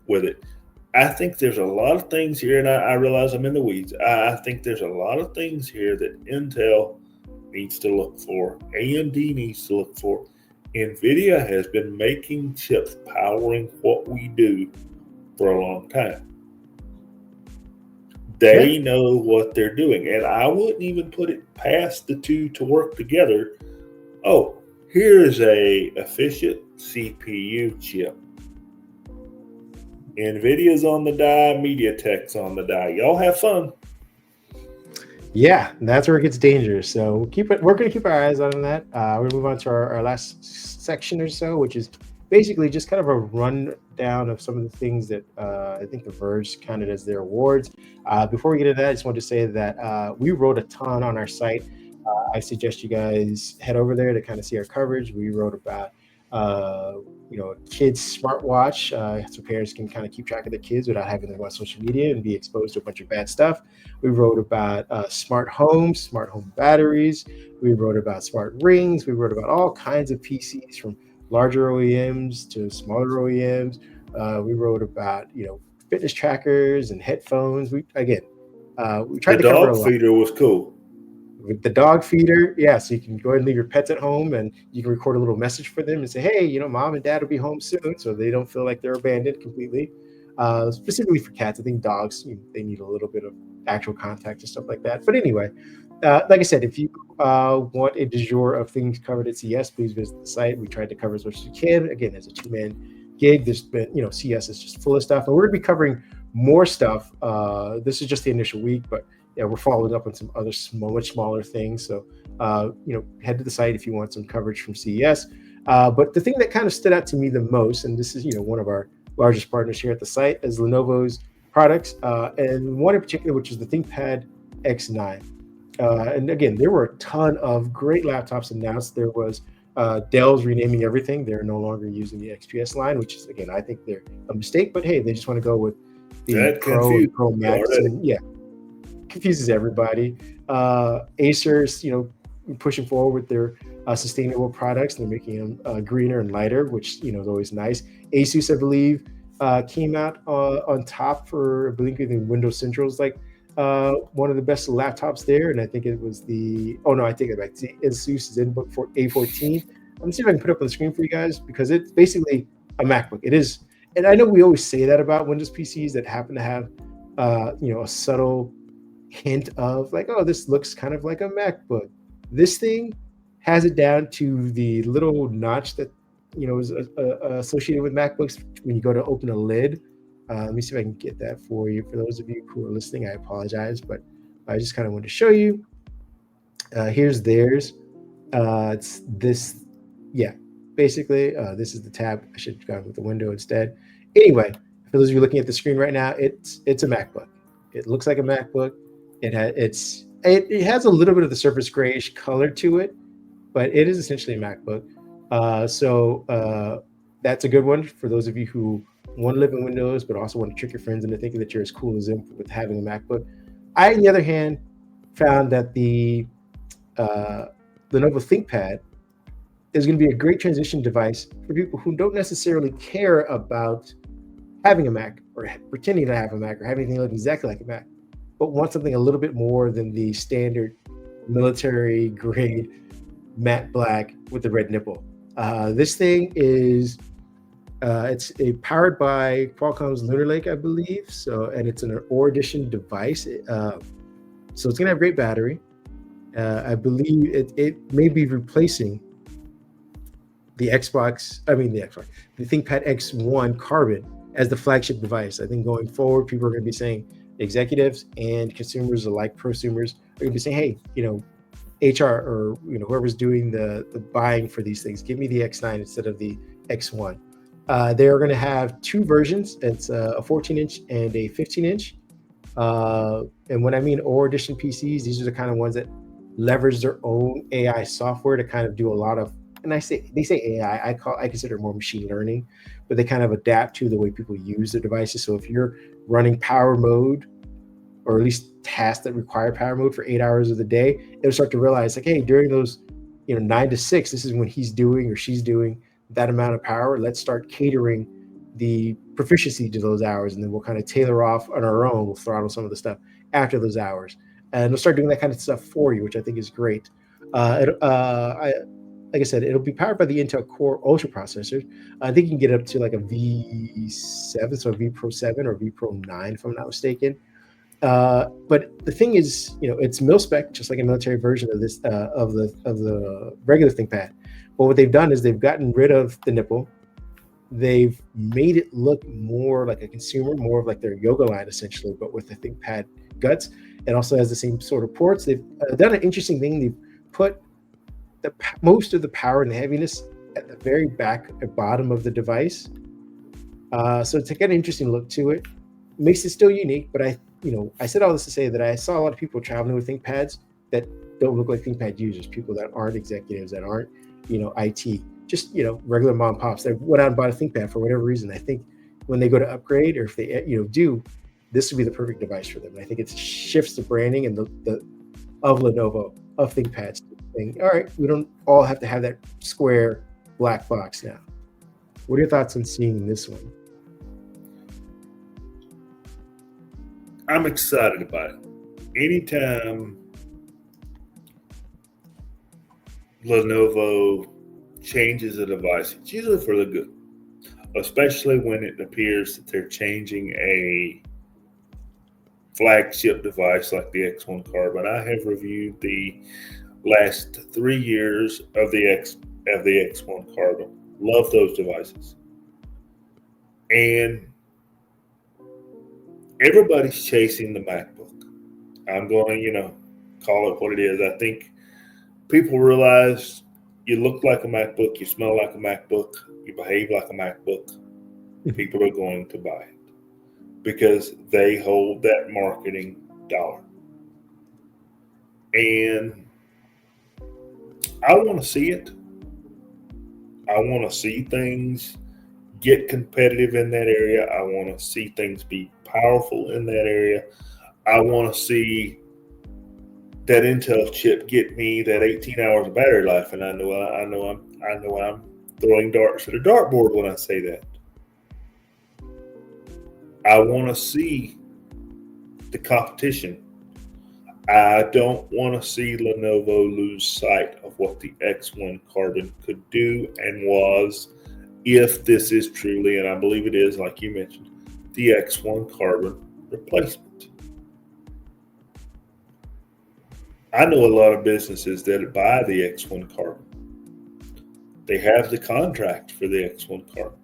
with it. I think there's a lot of things here, and I realize I'm in the weeds. I think there's a lot of things here that Intel needs to look for, AMD needs to look for. NVIDIA has been making chips powering what we do for a long time. They know what they're doing, and I wouldn't even put it past the two to work together. Oh, here's a efficient CPU chip. NVIDIA's on the die, MediaTek's on the die. Y'all have fun. Yeah, that's where it gets dangerous. So we're going to keep our eyes on that. We're going to move on to our last section or so, which is basically just kind of a rundown of some of the things that I think The Verge counted as their awards. Before we get into that, I just wanted to say that we wrote a ton on our site. I suggest you guys head over there to kind of see our coverage. We wrote about kids smartwatch, so parents can kind of keep track of their kids without having to go on social media and be exposed to a bunch of bad stuff. We wrote about smart home batteries. We wrote about smart rings. We wrote about all kinds of PCs from larger OEMs to smaller OEMs. We wrote about fitness trackers and headphones. We tried The to cover a dog lot. feeder was cool. With the dog feeder, yeah, so you can go ahead and leave your pets at home and you can record a little message for them and say, hey, mom and dad will be home soon, so they don't feel like they're abandoned completely. Specifically for cats, I think dogs, they need a little bit of actual contact and stuff like that. But anyway, like I said, if you want a du jour of things covered at CES, please visit the site. We tried to cover as much as we can. Again, as a two-man gig, there's been, CES is just full of stuff, and we're going to be covering more stuff. This is just the initial week, but yeah, we're following up on some other much smaller things. So, head to the site if you want some coverage from CES. But the thing that kind of stood out to me the most, and this is, one of our largest partners here at the site, is Lenovo's products, and one in particular, which is the ThinkPad X9. And again, there were a ton of great laptops announced. There was Dell's renaming everything. They're no longer using the XPS line, which is, again, I think they're a mistake, but hey, they just want to go with the Pro and Pro Max. And yeah, confuses everybody. Acer's, pushing forward with their sustainable products. They're making them greener and lighter, which is always nice. ASUS, I believe, came out on top for, I believe, Windows Central's like one of the best laptops there, and I think it was I take it back. It's the ASUS ZenBook for A14. I'm gonna see if I can put it up on the screen for you guys because it's basically a MacBook. It is, and I know we always say that about Windows PCs that happen to have a subtle hint of like, oh, this looks kind of like a MacBook. This thing has it down to the little notch that is associated with MacBooks when you go to open a lid. Let me see if I can get that for you. For those of you who are listening, I apologize, but I just kind of wanted to show you. Here's theirs. It's this, yeah. Basically, this is the tab. I should have gone with the window instead. Anyway, for those of you looking at the screen right now, it's a MacBook. It looks like a MacBook. It has a little bit of the surface grayish color to it, but it is essentially a MacBook. So that's a good one for those of you who want to live in Windows, but also want to trick your friends into thinking that you're as cool as them with having a MacBook. I, on the other hand, found that the Lenovo ThinkPad is going to be a great transition device for people who don't necessarily care about having a Mac or pretending to have a Mac or having anything look exactly like a Mac, but want something a little bit more than the standard military grade matte black with the red nipple. This thing is it's powered by Qualcomm's Lunar Lake, I believe. So, and it's an Ore Edition device. So it's gonna have great battery. I believe it may be replacing the ThinkPad X1 Carbon as the flagship device. I think going forward, people are going to be saying, executives and consumers alike, prosumers are going to be saying, hey, HR or whoever's doing the buying for these things, give me the X9 instead of the X1. They're going to have two versions. It's a 14-inch and a 15-inch. And when I mean Ore Edition PCs, these are the kind of ones that leverage their own AI software to kind of do a lot of, and they say AI, I consider it more machine learning, but they kind of adapt to the way people use the devices. So if you're running power mode, or at least tasks that require power mode for 8 hours of the day, it'll start to realize like, hey, during those 9 to 6, this is when he's doing or she's doing that amount of power. Let's start catering the proficiency to those hours, and then we'll kind of tailor off on our own. We'll throttle some of the stuff after those hours, and it'll start doing that kind of stuff for you, which I think is great. Like I said, it'll be powered by the Intel Core Ultra processors. I think you can get up to like a V7, so a V Pro 7 or V Pro 9, if I'm not mistaken. But the thing is, it's mil spec, just like a military version of this of the regular ThinkPad. But what they've done is they've gotten rid of the nipple. they've made it look more like a consumer, more of like their yoga line essentially, but with the ThinkPad guts. It also has the same sort of ports. They've done an interesting thing. They've put most of the power and the heaviness at the very back and bottom of the device. So to get an interesting look to it, makes it still unique. But I said all this to say that I saw a lot of people traveling with ThinkPads that don't look like ThinkPad users, people that aren't executives, that aren't, IT, just, regular mom and pops that went out and bought a ThinkPad for whatever reason. I think when they go to upgrade, or if they, do, this would be the perfect device for them. And I think it shifts the branding and the of Lenovo, of ThinkPads thing. All right, we don't all have to have that square black box now. What are your thoughts on seeing this one? I'm excited about it. Anytime Lenovo changes a device, it's usually for the good, especially when it appears that they're changing a flagship device like the X1 Carbon. I have reviewed the last 3 years of the X1 Carbon. Love those devices. And everybody's chasing the MacBook. I'm going to, call it what it is. I think people realize you look like a MacBook, you smell like a MacBook, you behave like a MacBook. People are going to buy it because they hold that marketing dollar. And I want to see it. I want to see things get competitive in that area. I want to see things be powerful in that area. I want to see that Intel chip get me that 18 hours of battery life, and I know I'm throwing darts at a dartboard when I say that. I want to see the competition. I don't want to see Lenovo lose sight of what the X1 Carbon could do and was, if this is truly, and I believe it is, like you mentioned, the X1 Carbon replacement. I know a lot of businesses that buy the X1 Carbon. They have the contract for the X1 Carbon.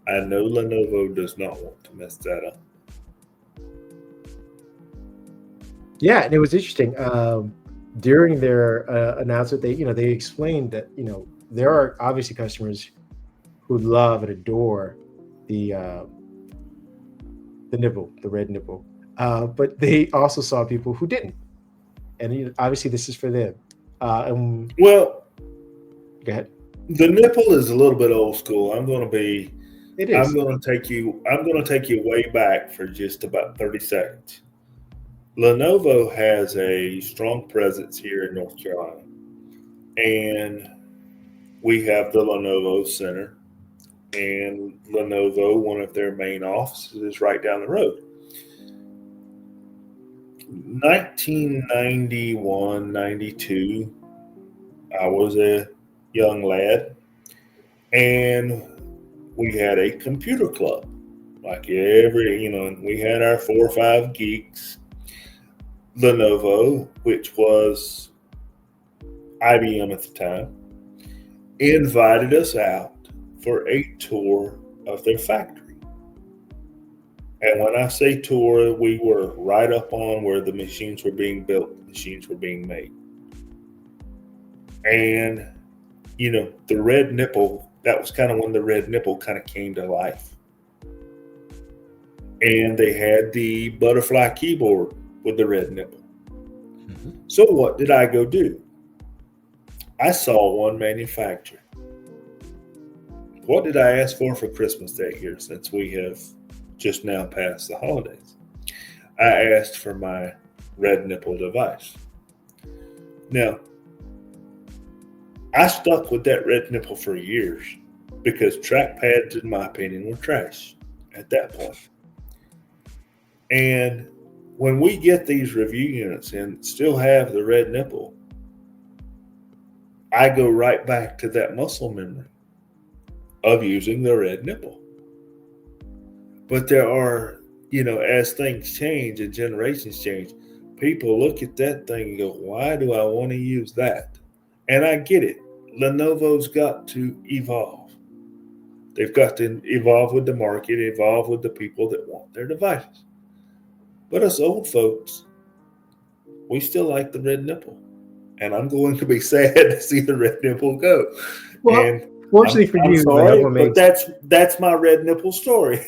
I know Lenovo does not want to mess that up. Yeah, and it was interesting. During their announcement, they explained that there are obviously customers who love and adore the nipple, the red nipple, but they also saw people who didn't, and obviously this is for them. Well, go ahead. The nipple is a little bit old school. I'm going to take you way back for just about 30 seconds. Lenovo has a strong presence here in North Carolina, and we have the Lenovo Center, and Lenovo, one of their main offices, is right down the road. 1991, 92, I was a young lad, and we had a computer club. Like we had our 4 or 5 geeks. Lenovo, which was IBM at the time, invited us out for a tour of their factory. And when I say tour, we were right up on where the machines were being built, the machines were being made. And, the red nipple, that was kind of when the red nipple kind of came to life. And they had the butterfly keyboard with the red nipple. Mm-hmm. So what did I go do? I saw one manufacturer. What did I ask for Christmas Day here, since we have just now passed the holidays? I asked for my red nipple device. Now, I stuck with that red nipple for years because trackpads, in my opinion, were trash at that point. And when we get these review units and still have the red nipple, I go right back to that muscle memory of using the red nipple. But there are, as things change and generations change, people look at that thing and go, why do I want to use that? And I get it. Lenovo's got to evolve. They've got to evolve with the market, evolve with the people that want their devices. But us old folks, we still like the red nipple. And I'm going to be sad to see the red nipple go. Well, And fortunately for I'm you, sorry, Lenovo but makes. that's my red nipple story.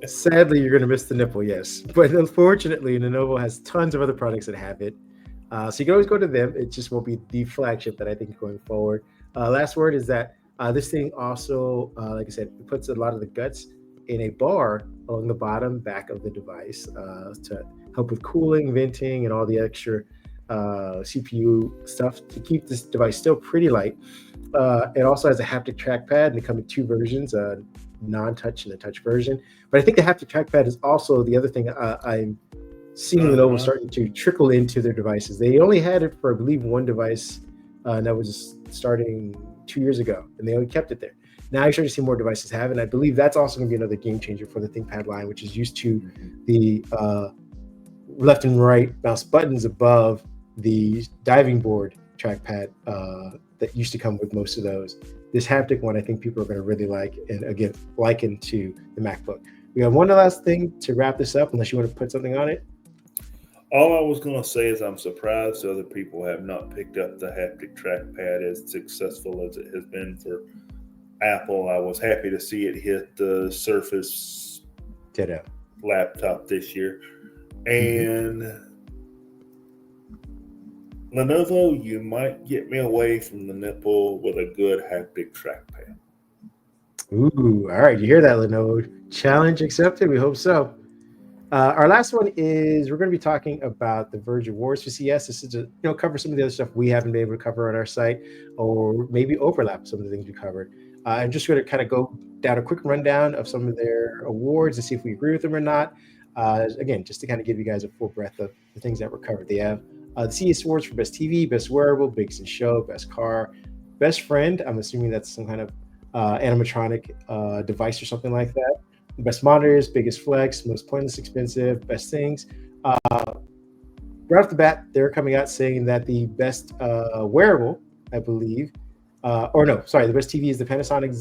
Sadly, you're going to miss the nipple, yes. But unfortunately, Lenovo has tons of other products that have it. So you can always go to them. It just won't be the flagship that I think going forward. Last word is that this thing also, like I said, it puts a lot of the guts in a bar along the bottom back of the device to help with cooling, venting, and all the extra CPU stuff to keep this device still pretty light. It also has a haptic trackpad, and they come in two versions, a non-touch and a touch version. But I think the haptic trackpad is also the other thing I'm seeing Lenovo starting to trickle into their devices. They only had it for, I believe, one device, and that was starting 2 years ago, and they only kept it there. Now you're starting to see more devices have it, and I believe that's also going to be another game changer for the ThinkPad line, which is used to the left and right mouse buttons above the diving board trackpad that used to come with most of those. This haptic one, I think people are going to really like, and again, liken to the MacBook. We have one last thing to wrap this up, unless you want to put something on it. All I was going to say is I'm surprised other people have not picked up the haptic trackpad as successful as it has been for Apple. I was happy to see it hit the Surface laptop this year. And Lenovo, you might get me away from the nipple with a good haptic trackpad. Ooh, all right. You hear that, Lenovo? Challenge accepted. We hope so. Our last one is we're going to be talking about the Verge Awards for CES. This is to cover some of the other stuff we haven't been able to cover on our site, or maybe overlap some of the things we covered. I'm just going to kind of go down a quick rundown of some of their awards and see if we agree with them or not. Again, just to kind of give you guys a full breadth of the things that were covered. They have the CES Awards for Best TV, Best Wearable, Biggest in Show, Best Car, Best Friend. I'm assuming that's some kind of animatronic device or something like that. Best monitors, biggest flex, most pointless expensive, best things. Right off the bat, they're coming out saying that the best wearable, I believe, the best TV is the Panasonic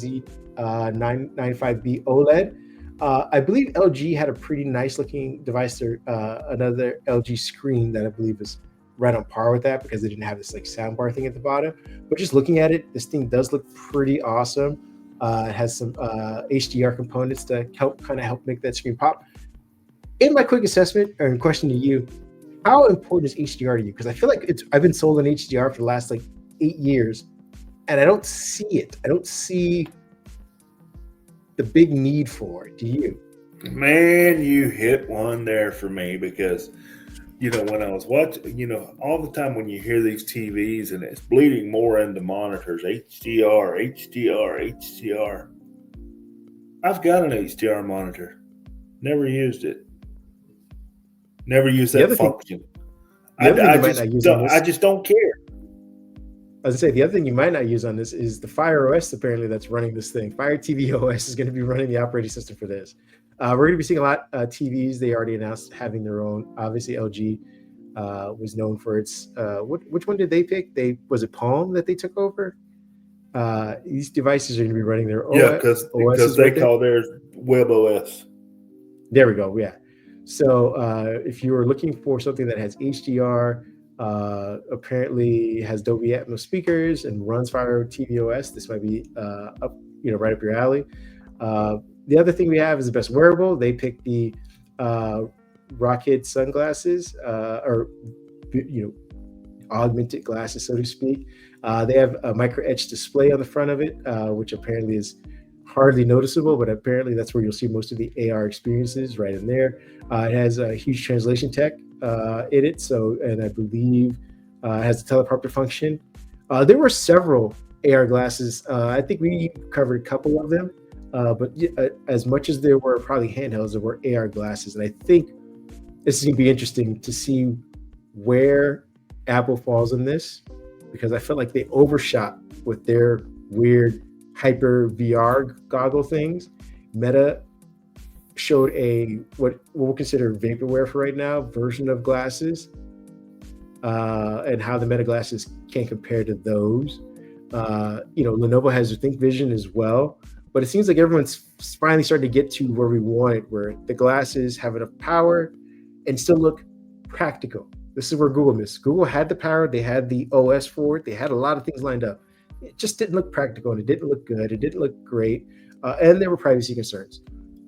Z995B OLED. I believe LG had a pretty nice looking device there, another LG screen that I believe is right on par with that because they didn't have this like soundbar thing at the bottom. But just looking at it, this thing does look pretty awesome. It has some HDR components to help make that screen pop. In my quick assessment and question to you, how important is HDR to you? Because I feel like I've been sold on HDR for the last 8 years, and I don't see it. I don't see the big need for it. Do you? Man, you hit one there for me because when I was watching, all the time when you hear these TVs and it's bleeding more into monitors, HDR, HDR, HDR. I've got an HDR monitor. Never used it. Never used that function. I just don't care. I was gonna say the other thing you might not use on this is the Fire OS apparently that's running this thing. Fire TV OS is going to be running the operating system for this. We're going to be seeing a lot of TVs. They already announced having their own. Obviously, LG was known for its. Which one did they pick? Was it Palm that they took over? These devices are going to be running their own. Yeah, because they call theirs WebOS. There we go. Yeah. So if you are looking for something that has HDR, apparently has Dolby Atmos speakers and runs Fire TV OS, this might be right up your alley. The other thing we have is the best wearable. They picked the Rocket sunglasses, augmented glasses, so to speak. They have a micro etch display on the front of it, which apparently is hardly noticeable, but apparently that's where you'll see most of the AR experiences right in there. It has a huge translation tech in it, and I believe it has a teleprompter function. There were several AR glasses. I think we covered a couple of them. But as much as there were probably handhelds, there were AR glasses. And I think this is going to be interesting to see where Apple falls in this, because I felt like they overshot with their weird hyper VR goggle things. Meta showed what we'll consider vaporware for right now version of glasses, and how the Meta glasses can't compare to those. Lenovo has Think Vision as well, but it seems like everyone's finally starting to get to where we want it, where the glasses have enough power and still look practical. This is where Google missed. Google had the power, they had the OS for it, they had a lot of things lined up. It just didn't look practical, and it didn't look good. It didn't look great, and there were privacy concerns.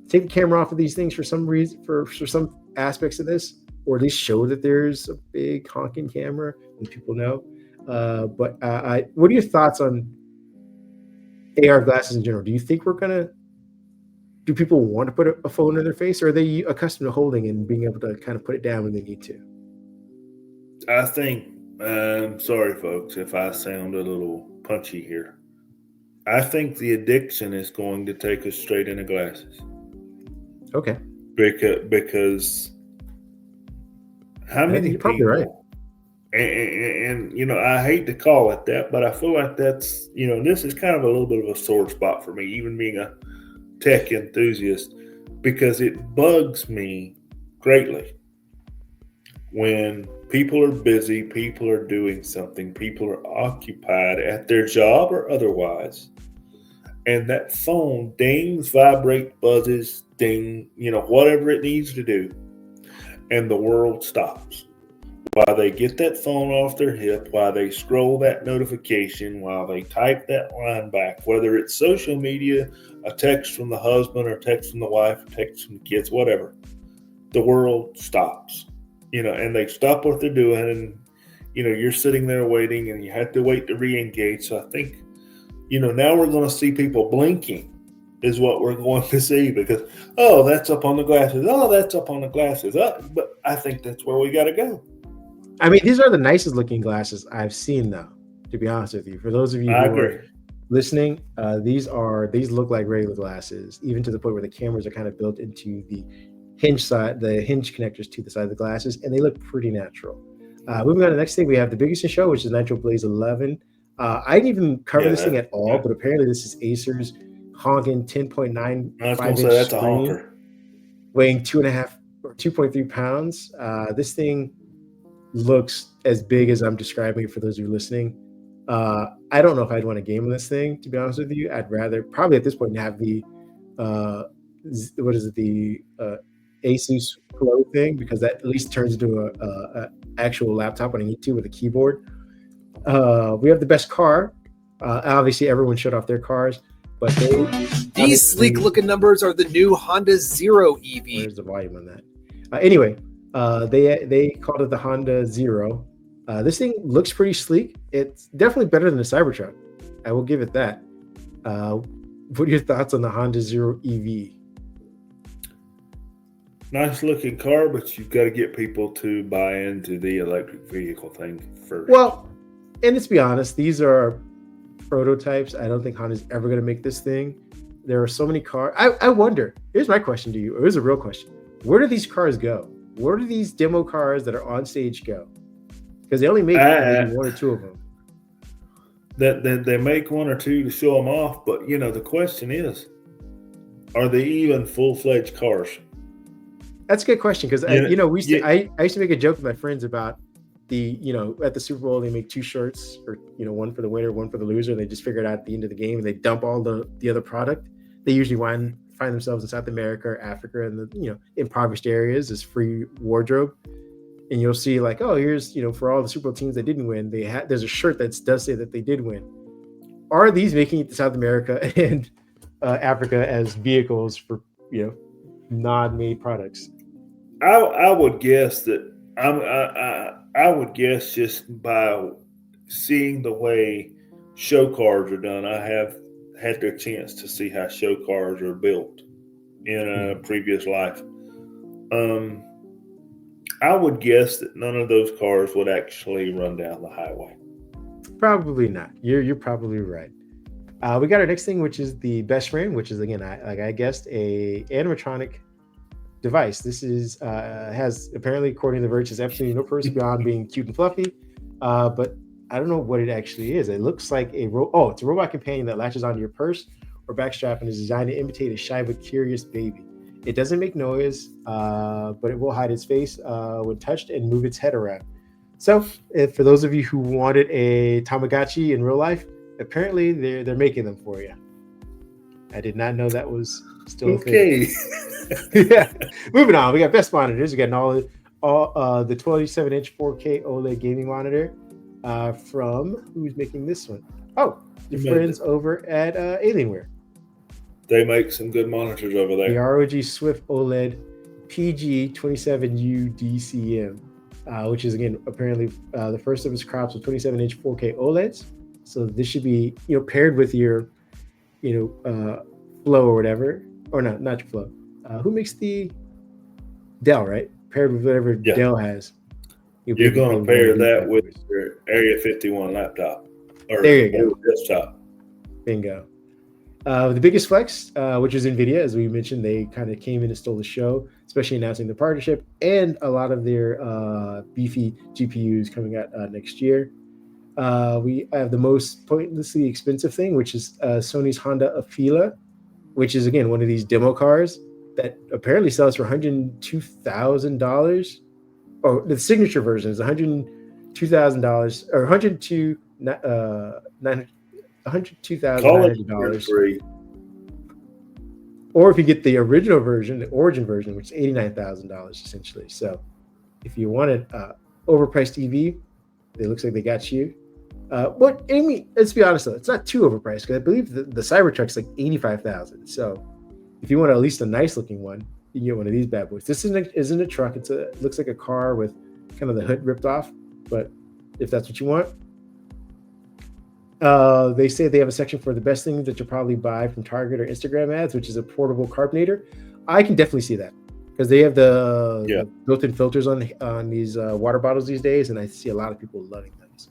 Take the camera off of these things for some reason, for some aspects of this, or at least show that there's a big honking camera and people know. But what are your thoughts on AR glasses in general? Do you think do people want to put a phone in their face, or are they accustomed to holding and being able to kind of put it down when they need to? I think, sorry folks if I sound a little punchy here. I think the addiction is going to take us straight into glasses. Okay. Because how many you're people, probably right. and I hate to call it that, but I feel like that's, this is kind of a little bit of a sore spot for me, even being a tech enthusiast, because it bugs me greatly when people are busy, people are doing something, people are occupied at their job or otherwise, and that phone dings, vibrates, buzzes, ding, whatever it needs to do, and the world stops. While they get that phone off their hip, while they scroll that notification, while they type that line back, whether it's social media, a text from the husband, or text from the wife, or text from the kids, whatever, the world stops, and they stop what they're doing, and, you're sitting there waiting, and you have to wait to re-engage. So I think, now we're going to see people blinking is what we're going to see, because, that's up on the glasses. That's up on the glasses. But I think that's where we got to go. I mean, these are the nicest looking glasses I've seen, though, to be honest with you. For those of you who are listening, these look like regular glasses, even to the point where the cameras are kind of built into the hinge connectors to the side of the glasses, and they look pretty natural. Moving on to the next thing, we have the biggest in show, which is Nitro Blaze 11. I didn't even cover this thing at all, but apparently this is Acer's honking 10.95 inch screen, weighing 2.5 or 2.3 pounds. This thing looks as big as I'm describing it for those of you listening. I don't know if I'd want to game on this thing, to be honest with you. I'd rather probably at this point have the ASUS Pro thing, because that at least turns into a actual laptop when I need to, with a keyboard. We have the best car. Obviously, everyone shut off their cars, but these sleek looking numbers are the new Honda Zero EV. Where's the volume on that? Anyway, they called it the Honda Zero. This thing looks pretty sleek. It's definitely better than the Cybertruck. I will give it that. What are your thoughts on the Honda Zero EV? Nice looking car, but you've got to get people to buy into the electric vehicle thing first. Well, and let's be honest, these are prototypes. I don't think Honda's ever going to make this thing. There are so many cars. I wonder, here's my question to you, or here's a real question. Where do these cars go? Where do these demo cars that are on stage go? Because they only make one or two of them. That they make one or two to show them off, but the question is, are they even full-fledged cars? That's a good question, because I used to make a joke with my friends about at the Super Bowl they make two shirts, or one for the winner, one for the loser. They just figure it out at the end of the game, and they dump all the other product. They usually find themselves in South America or Africa, and the impoverished areas as free wardrobe. And you'll see like, here's for all the Super Bowl teams that didn't win, there's a shirt that does say that they did win. Are these making it to South America and Africa as vehicles for non-made products? I would guess that I would guess, just by seeing the way show cars are done. I have had the chance to see how show cars are built in a previous life. I would guess that none of those cars would actually run down the highway. Probably not. You're probably right. We got our next thing, which is the best friend, which is, again, I guessed, a animatronic device. This is has, apparently, according to The Verge, has absolutely no purpose beyond being cute and fluffy. But I don't know what it actually is. It looks like it's a robot companion that latches onto your purse or backstrap and is designed to imitate a shy but curious baby. It doesn't make noise, but it will hide its face when touched and move its head around. So, for those of you who wanted a Tamagotchi in real life, apparently they're making them for you. I did not know that was still a thing. Okay. Yeah. Moving on, we got best monitors. We got all the 27-inch 4K OLED gaming monitor from who's making this one? Oh, your friends over at Alienware. They make some good monitors over there. The ROG Swift OLED PG27U DCM, which is again apparently the first of its crops with 27-inch 4K OLEDs. So this should be paired with your Flow or whatever, or not your Flow. Who makes the Dell, right? Paired with whatever Dell has. You're going to pair that with your Area 51 laptop or there you go. desktop. Bingo. The biggest flex, which is NVIDIA, as we mentioned, they kind of came in and stole the show, especially announcing the partnership and a lot of their beefy GPUs coming out next year. We have the most pointlessly expensive thing, which is Sony's Honda Afeela, which is, again, one of these demo cars that apparently sells for $102,000. Oh, the signature version is $102,000 or $102,900. Or if you get the original version, the origin version, which is $89,000 essentially. So if you wanted overpriced EV, it looks like they got you. But I mean, let's be honest though, it's not too overpriced because I believe the Cybertruck's like $85,000. So if you want at least a nice looking one, you can get one of these bad boys. This isn't a truck. It looks like a car with kind of the hood ripped off. But if that's what you want, they say they have a section for the best things that you'll probably buy from Target or Instagram ads, which is a portable carbonator. I can definitely see that because they have the built-in filters on these water bottles these days, and I see a lot of people loving those.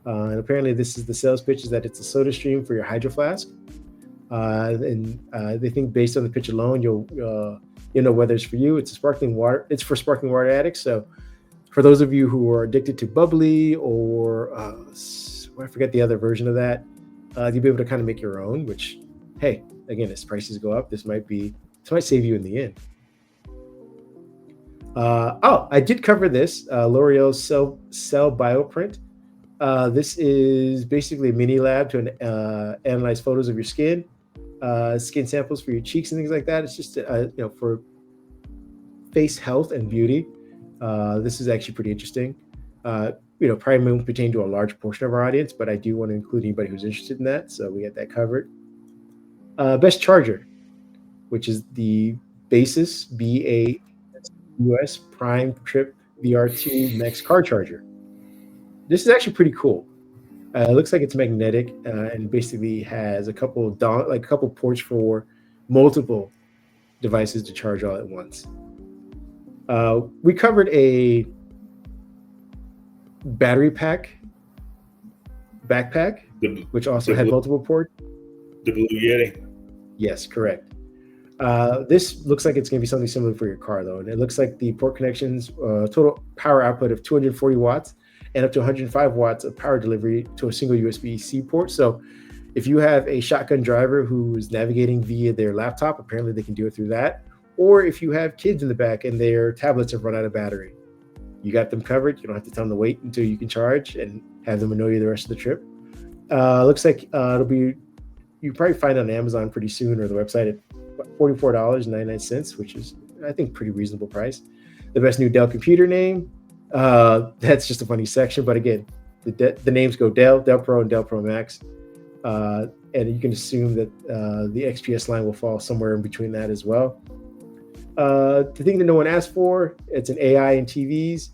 And apparently, this is the sales pitch is that it's a soda stream for your hydro flask, and they think based on the pitch alone, you'll know whether it's for you. It's sparkling water. It's for sparkling water addicts. So, for those of you who are addicted to bubbly or I forget the other version of that, you'll be able to kind of make your own. Which, hey, again, as prices go up, this might save you in the end. I did cover this L'Oreal Cell Bioprint. This is basically a mini lab to analyze photos of your skin samples for your cheeks and things like that. It's just for face health and beauty. This is actually pretty interesting. Probably won't pertain to a large portion of our audience, but I do want to include anybody who's interested in that. So we got that covered. Best charger, which is the ASUS BAS Prime Trip VR2 Max car charger. This is actually pretty cool. It looks like it's magnetic and basically has a couple ports for multiple devices to charge all at once. We covered a battery backpack, which also had multiple ports. The Blue Yeti. Yes, correct. This looks like it's going to be something similar for your car, though. And it looks like the port connections, total power output of 240 watts and up to 105 watts of power delivery to a single USB-C port. So if you have a shotgun driver who is navigating via their laptop, apparently they can do it through that. Or if you have kids in the back and their tablets have run out of battery, you got them covered. You don't have to tell them to wait until you can charge and have them annoy you the rest of the trip. Looks like you probably find it on Amazon pretty soon or the website at $44.99, which is, I think, pretty reasonable price. The best new Dell computer name. That's just a funny section. But again, the names go Dell Pro, and Dell Pro Max. And you can assume that the XPS line will fall somewhere in between that as well. The thing that no one asked for, it's an AI in TVs.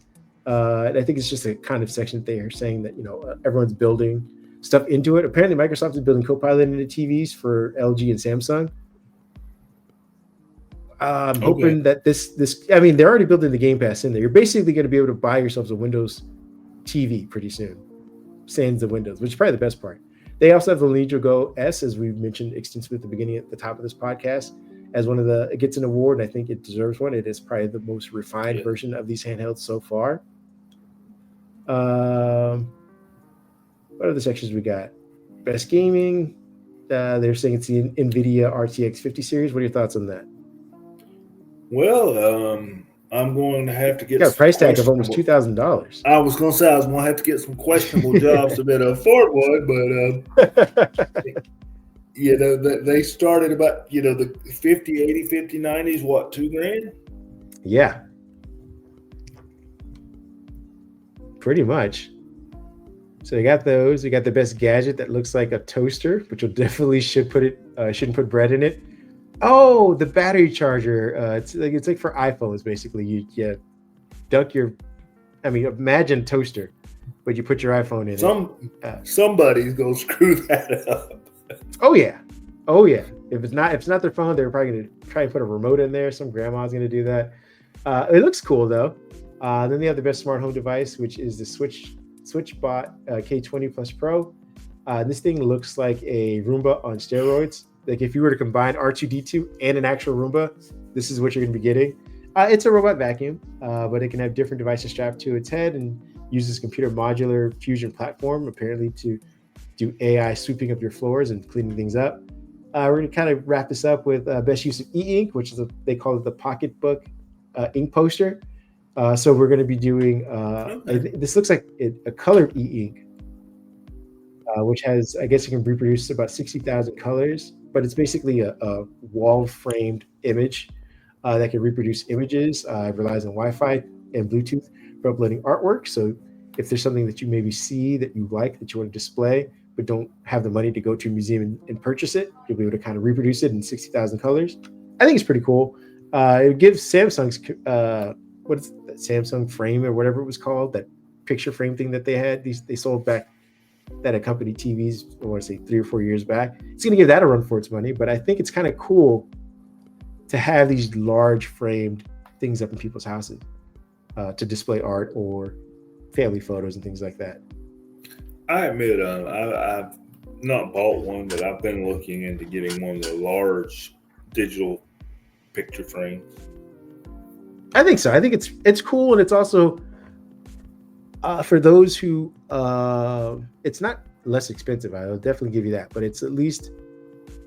And I think it's just a kind of section that they are saying that, everyone's building stuff into it. Apparently, Microsoft is building Copilot into TVs for LG and Samsung. I'm hoping that this, they're already building the Game Pass in there. You're basically going to be able to buy yourselves a Windows TV pretty soon. Sans the Windows, which is probably the best part. They also have the Lineage Go S, as we mentioned extensively at the beginning, at the top of this podcast, as one of it gets an award, and I think it deserves one. It is probably the most refined version of these handhelds so far. What other sections we got? Best gaming. They're saying it's the NVIDIA RTX 50 series. What are your thoughts on that? Well, I'm going to have to get got a some price tag of almost questionable- $2,000. I was going to say I was going to have to get some questionable jobs to be able to afford one, but they started about the 50, 80, 50, 90s. What, $2,000? Yeah, pretty much. So you got those. You got the best gadget that looks like a toaster, which will definitely shouldn't put bread in it. Oh, the battery charger. It's like for iPhones basically. You duck your. I mean, imagine toaster, but you put your iPhone in it. Somebody's gonna screw that up. Oh yeah. If it's not their phone, they're probably gonna try and put a remote in there. Some grandma's gonna do that. It looks cool though. Then they have the best smart home device, which is the SwitchBot K20 Plus Pro. This thing looks like a Roomba on steroids. Like if you were to combine R2D2 and an actual Roomba, this is what you're going to be getting. It's a robot vacuum, but it can have different devices strapped to its head and uses computer modular fusion platform, apparently to do AI sweeping up your floors and cleaning things up. We're going to kind of wrap this up with best use of e-ink, which is they call it the pocketbook ink poster. So we're going to be doing, this looks like a colored e-ink, which has, I guess you can reproduce about 60,000 colors, but it's basically a wall framed image that can reproduce images. It relies on Wi-Fi and Bluetooth for uploading artwork. So if there's something that you maybe see that you like, that you want to display, but don't have the money to go to a museum and purchase it, you'll be able to kind of reproduce it in 60,000 colors. I think it's pretty cool. It gives Samsung's, what is that Samsung frame or whatever it was called, that picture frame thing that they had. They sold back that accompanied TVs, I want to say 3 or 4 years back. It's going to give that a run for its money, but I think it's kind of cool to have these large framed things up in people's houses to display art or family photos and things like that. I admit, I've not bought one, but I've been looking into getting one of the large digital picture frames. I think so. I think it's cool, and it's also for those who it's not less expensive. I'll definitely give you that, but it's at least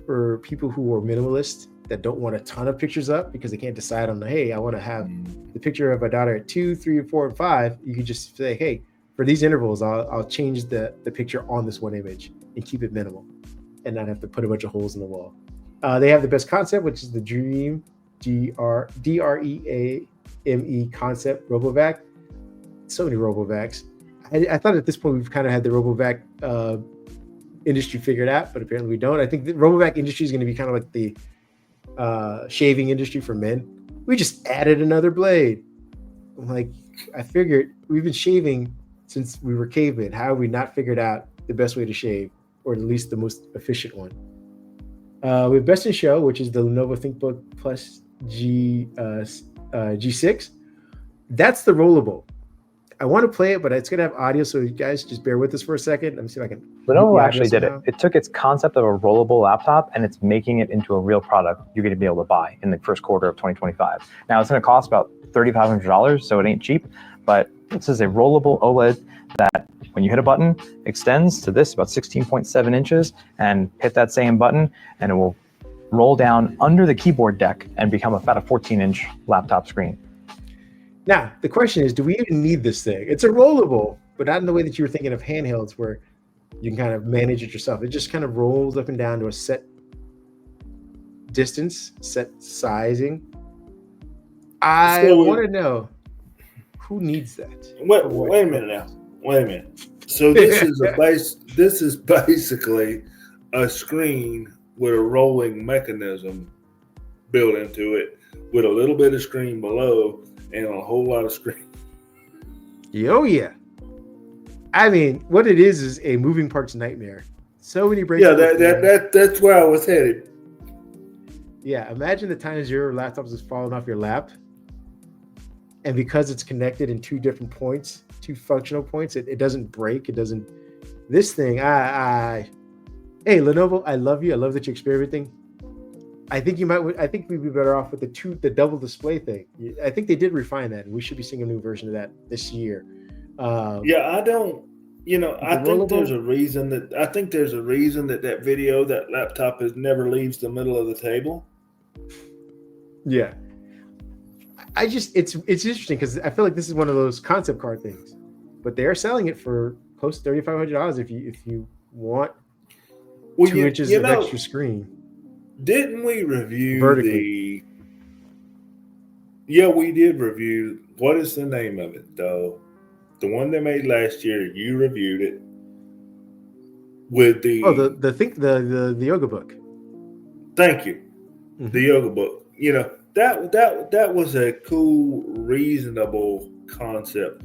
for people who are minimalist that don't want a ton of pictures up because they can't decide on hey, I want to have the picture of my daughter at 2, 3, 4, and 5. You can just say, hey, for these intervals, I'll change the picture on this one image and keep it minimal and not have to put a bunch of holes in the wall. They have the best concept, which is the Dream DREAME concept RoboVac. So many RoboVacs. I thought at this point we've kind of had the RoboVac industry figured out, but apparently we don't. I think the RoboVac industry is going to be kind of like the shaving industry for men. We just added another blade. I'm like, I figured we've been shaving since we were cavemen. How have we not figured out the best way to shave, or at least the most efficient one? We have Best in Show, which is the Lenovo ThinkBook Plus G6. That's the rollable. I want to play it, but it's going to have audio, so you guys just bear with us for a second. Let me see if I can. Lenovo actually did it. It took its concept of a rollable laptop and it's making it into a real product you're going to be able to buy in the first quarter of 2025. Now, it's going to cost about $3,500, so it ain't cheap, but this is a rollable OLED that when you hit a button, extends to this about 16.7 inches, and hit that same button, and it will roll down under the keyboard deck and become about a 14-inch laptop screen. Now, the question is, do we even need this thing? It's a rollable, but not in the way that you were thinking of handhelds where you can kind of manage it yourself. It just kind of rolls up and down to a set distance, set sizing. I want to know, who needs that? Wait a minute now. Wait a minute. So this is basically a screen with a rolling mechanism built into it, with a little bit of screen below and a whole lot of screen. Oh yeah. I mean, what it is a moving parts nightmare. So many breaks. Yeah, that's where I was headed. Yeah, imagine the times your laptop is falling off your lap, and because it's connected in two different points, two functional points, it doesn't break. It doesn't. This thing, hey Lenovo, I love you. I love that you experiment everything. I think we'd be better off with the double display thing. I think they did refine that, and we should be seeing a new version of that this year. I don't. I think there's a reason that that laptop never leaves the middle of the table. Yeah, it's interesting because I feel like this is one of those concept car things, but they are selling it for close to $3,500 if you want 2 inches of extra screen. Didn't we review vertically? Yeah, we did review. What is the name of it though? The one they made last year. You reviewed it with the the yoga book. Thank you. Mm-hmm. The yoga book. You know, that was a cool, reasonable concept.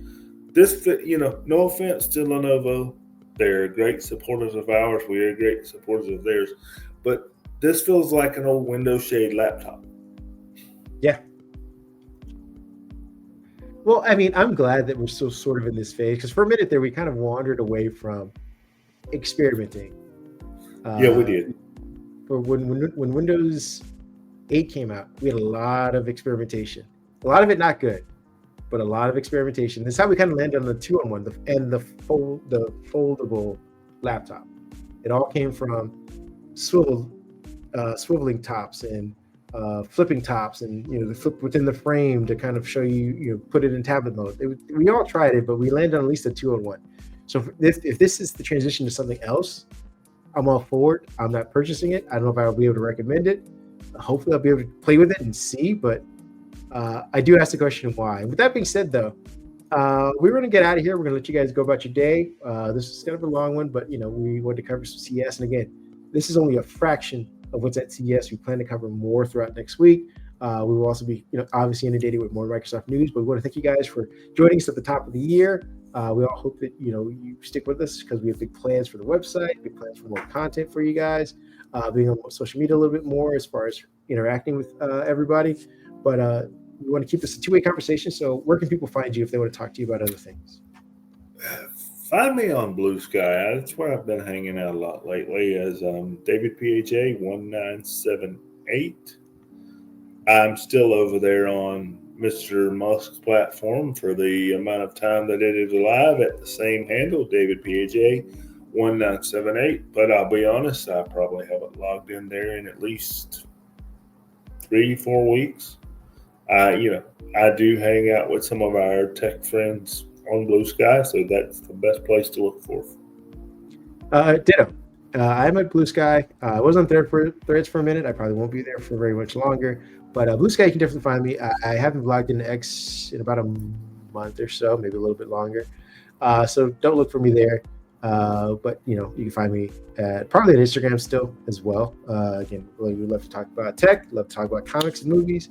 This, you know, no offense to Lenovo, they're great supporters of ours. We are great supporters of theirs, but this feels like an old window shade laptop. Yeah. Well, I mean, I'm glad that we're still sort of in this phase because for a minute there we kind of wandered away from experimenting. Yeah, we did. But when Windows 8 came out, we had a lot of experimentation. A lot of it not good, but a lot of experimentation. This is how we kind of landed on the 2-in-1 and the foldable laptop. It all came from swiveling tops and flipping tops, and you know, the flip within the frame to kind of show you put it in tablet mode. We all tried it, but we landed on at least a 2-in-1. So if this is the transition to something else, I'm all for it. I'm not purchasing it. I don't know if I'll be able to recommend it. Hopefully I'll be able to play with it and see, but I do ask the question why. With that being said, though, we're going to get out of here. We're going to let you guys go about your day. This is kind of a long one, but you know, we wanted to cover some CES. And again, this is only a fraction of what's at CES. We plan to cover more throughout next week. We will also be, obviously inundated with more Microsoft news, but we want to thank you guys for joining us at the top of the year. We all hope that, you stick with us because we have big plans for the website, big plans for more content for you guys, being on social media a little bit more as far as interacting with everybody. But we want to keep this a two-way conversation. So where can people find you if they want to talk to you about other things? Find me on Blue Sky. That's where I've been hanging out a lot lately as David PHA 1978. I'm still over there on Mr. Musk's platform for the amount of time that it is live at the same handle, David PHA 1978. But I'll be honest, I probably haven't logged in there in at least 3-4 weeks. I do hang out with some of our tech friends on Blue Sky, so that's the best place to look for. Ditto. I'm at Blue Sky. I was on Threads for a minute. I probably won't be there for very much longer. But Blue Sky, you can definitely find me. I haven't logged into X in about a month or so, maybe a little bit longer. So don't look for me there. But you can find me probably on Instagram still as well. Again, we love to talk about tech, love to talk about comics and movies.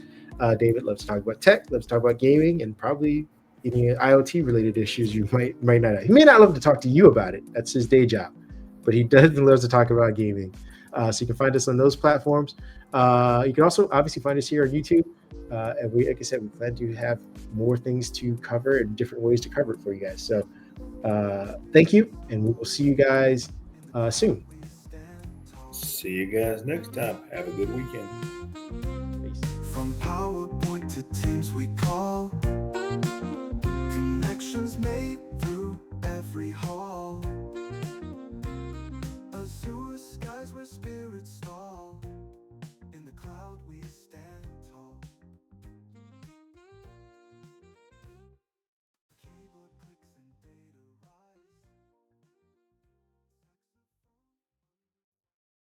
David loves to talk about tech, loves to talk about gaming, and probably any IoT related issues you might not have. He may not love to talk to you about it. That's his day job, but he does loves to talk about gaming. So you can find us on those platforms. You can also obviously find us here on YouTube. And like I said, we plan to have more things to cover and different ways to cover it for you guys. So thank you, and we will see you guys soon. See you guys next time. Have a good weekend. Peace. From PowerPoint to Teams we call, connections made through every hall.